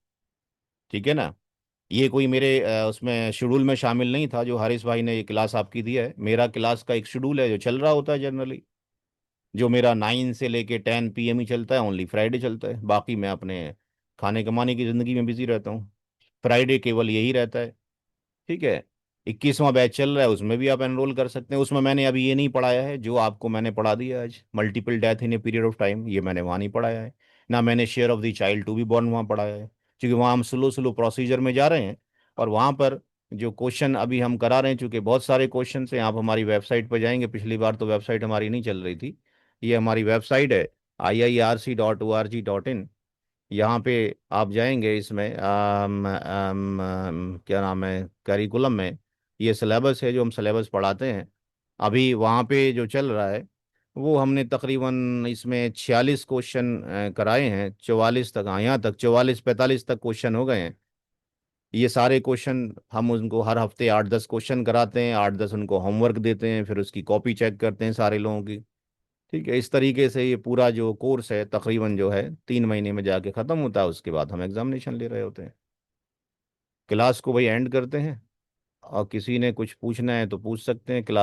ठीक है ना। ये कोई मेरे उसमें शेड्यूल में शामिल नहीं था जो हारिस भाई ने ये क्लास आपकी दी है। मेरा क्लास का एक शेड्यूल है जो चल रहा होता है जनरली, जो मेरा 9 से लेके 10 PM ही चलता है। ओनली फ्राइडे चलता है, बाकी मैं अपने खाने कमाने की ज़िंदगी में बिजी रहता हूँ। फ्राइडे केवल यही रहता है। ठीक है। 21वां बैच चल रहा है, उसमें भी आप एनरोल कर सकते हैं। उसमें मैंने अभी ये नहीं पढ़ाया है जो आपको मैंने पढ़ा दिया आज, multiple death in a period of time, ये मैंने वहाँ नहीं पढ़ाया है। ना मैंने share of the child to be born वहाँ पढ़ाया है, क्योंकि वहाँ हम स्लो स्लो प्रोसीजर में जा रहे हैं। और वहाँ पर जो क्वेश्चन अभी हम करा रहे हैं, चूंकि बहुत सारे क्वेश्चन हैं, आप हमारी वेबसाइट पर जाएंगे। पिछली बार तो वेबसाइट हमारी नहीं चल रही थी। ये हमारी वेबसाइट है iirc.org.in। यहाँ पे आप जाएंगे, इसमें क्या नाम है, करिकुलम में ये सिलेबस है जो हम सिलेबस पढ़ाते हैं। अभी वहाँ पे जो चल रहा है वो हमने तकरीबन इसमें 46 क्वेश्चन कराए हैं, 44 तक, हाँ यहाँ तक 44-45 तक क्वेश्चन हो गए हैं। ये सारे क्वेश्चन हम उनको हर हफ्ते 8-10 क्वेश्चन कराते हैं, 8-10 उनको होमवर्क देते हैं, फिर उसकी कॉपी चेक करते हैं सारे लोगों की। ठीक है। इस तरीके से ये पूरा जो कोर्स है तकरीबन जो है 3 महीने में जाके ख़त्म होता है। उसके बाद हम एग्जामिनेशन ले रहे होते हैं। क्लास को भाई एंड करते हैं, और किसी ने कुछ पूछना है तो पूछ सकते हैं। क्लास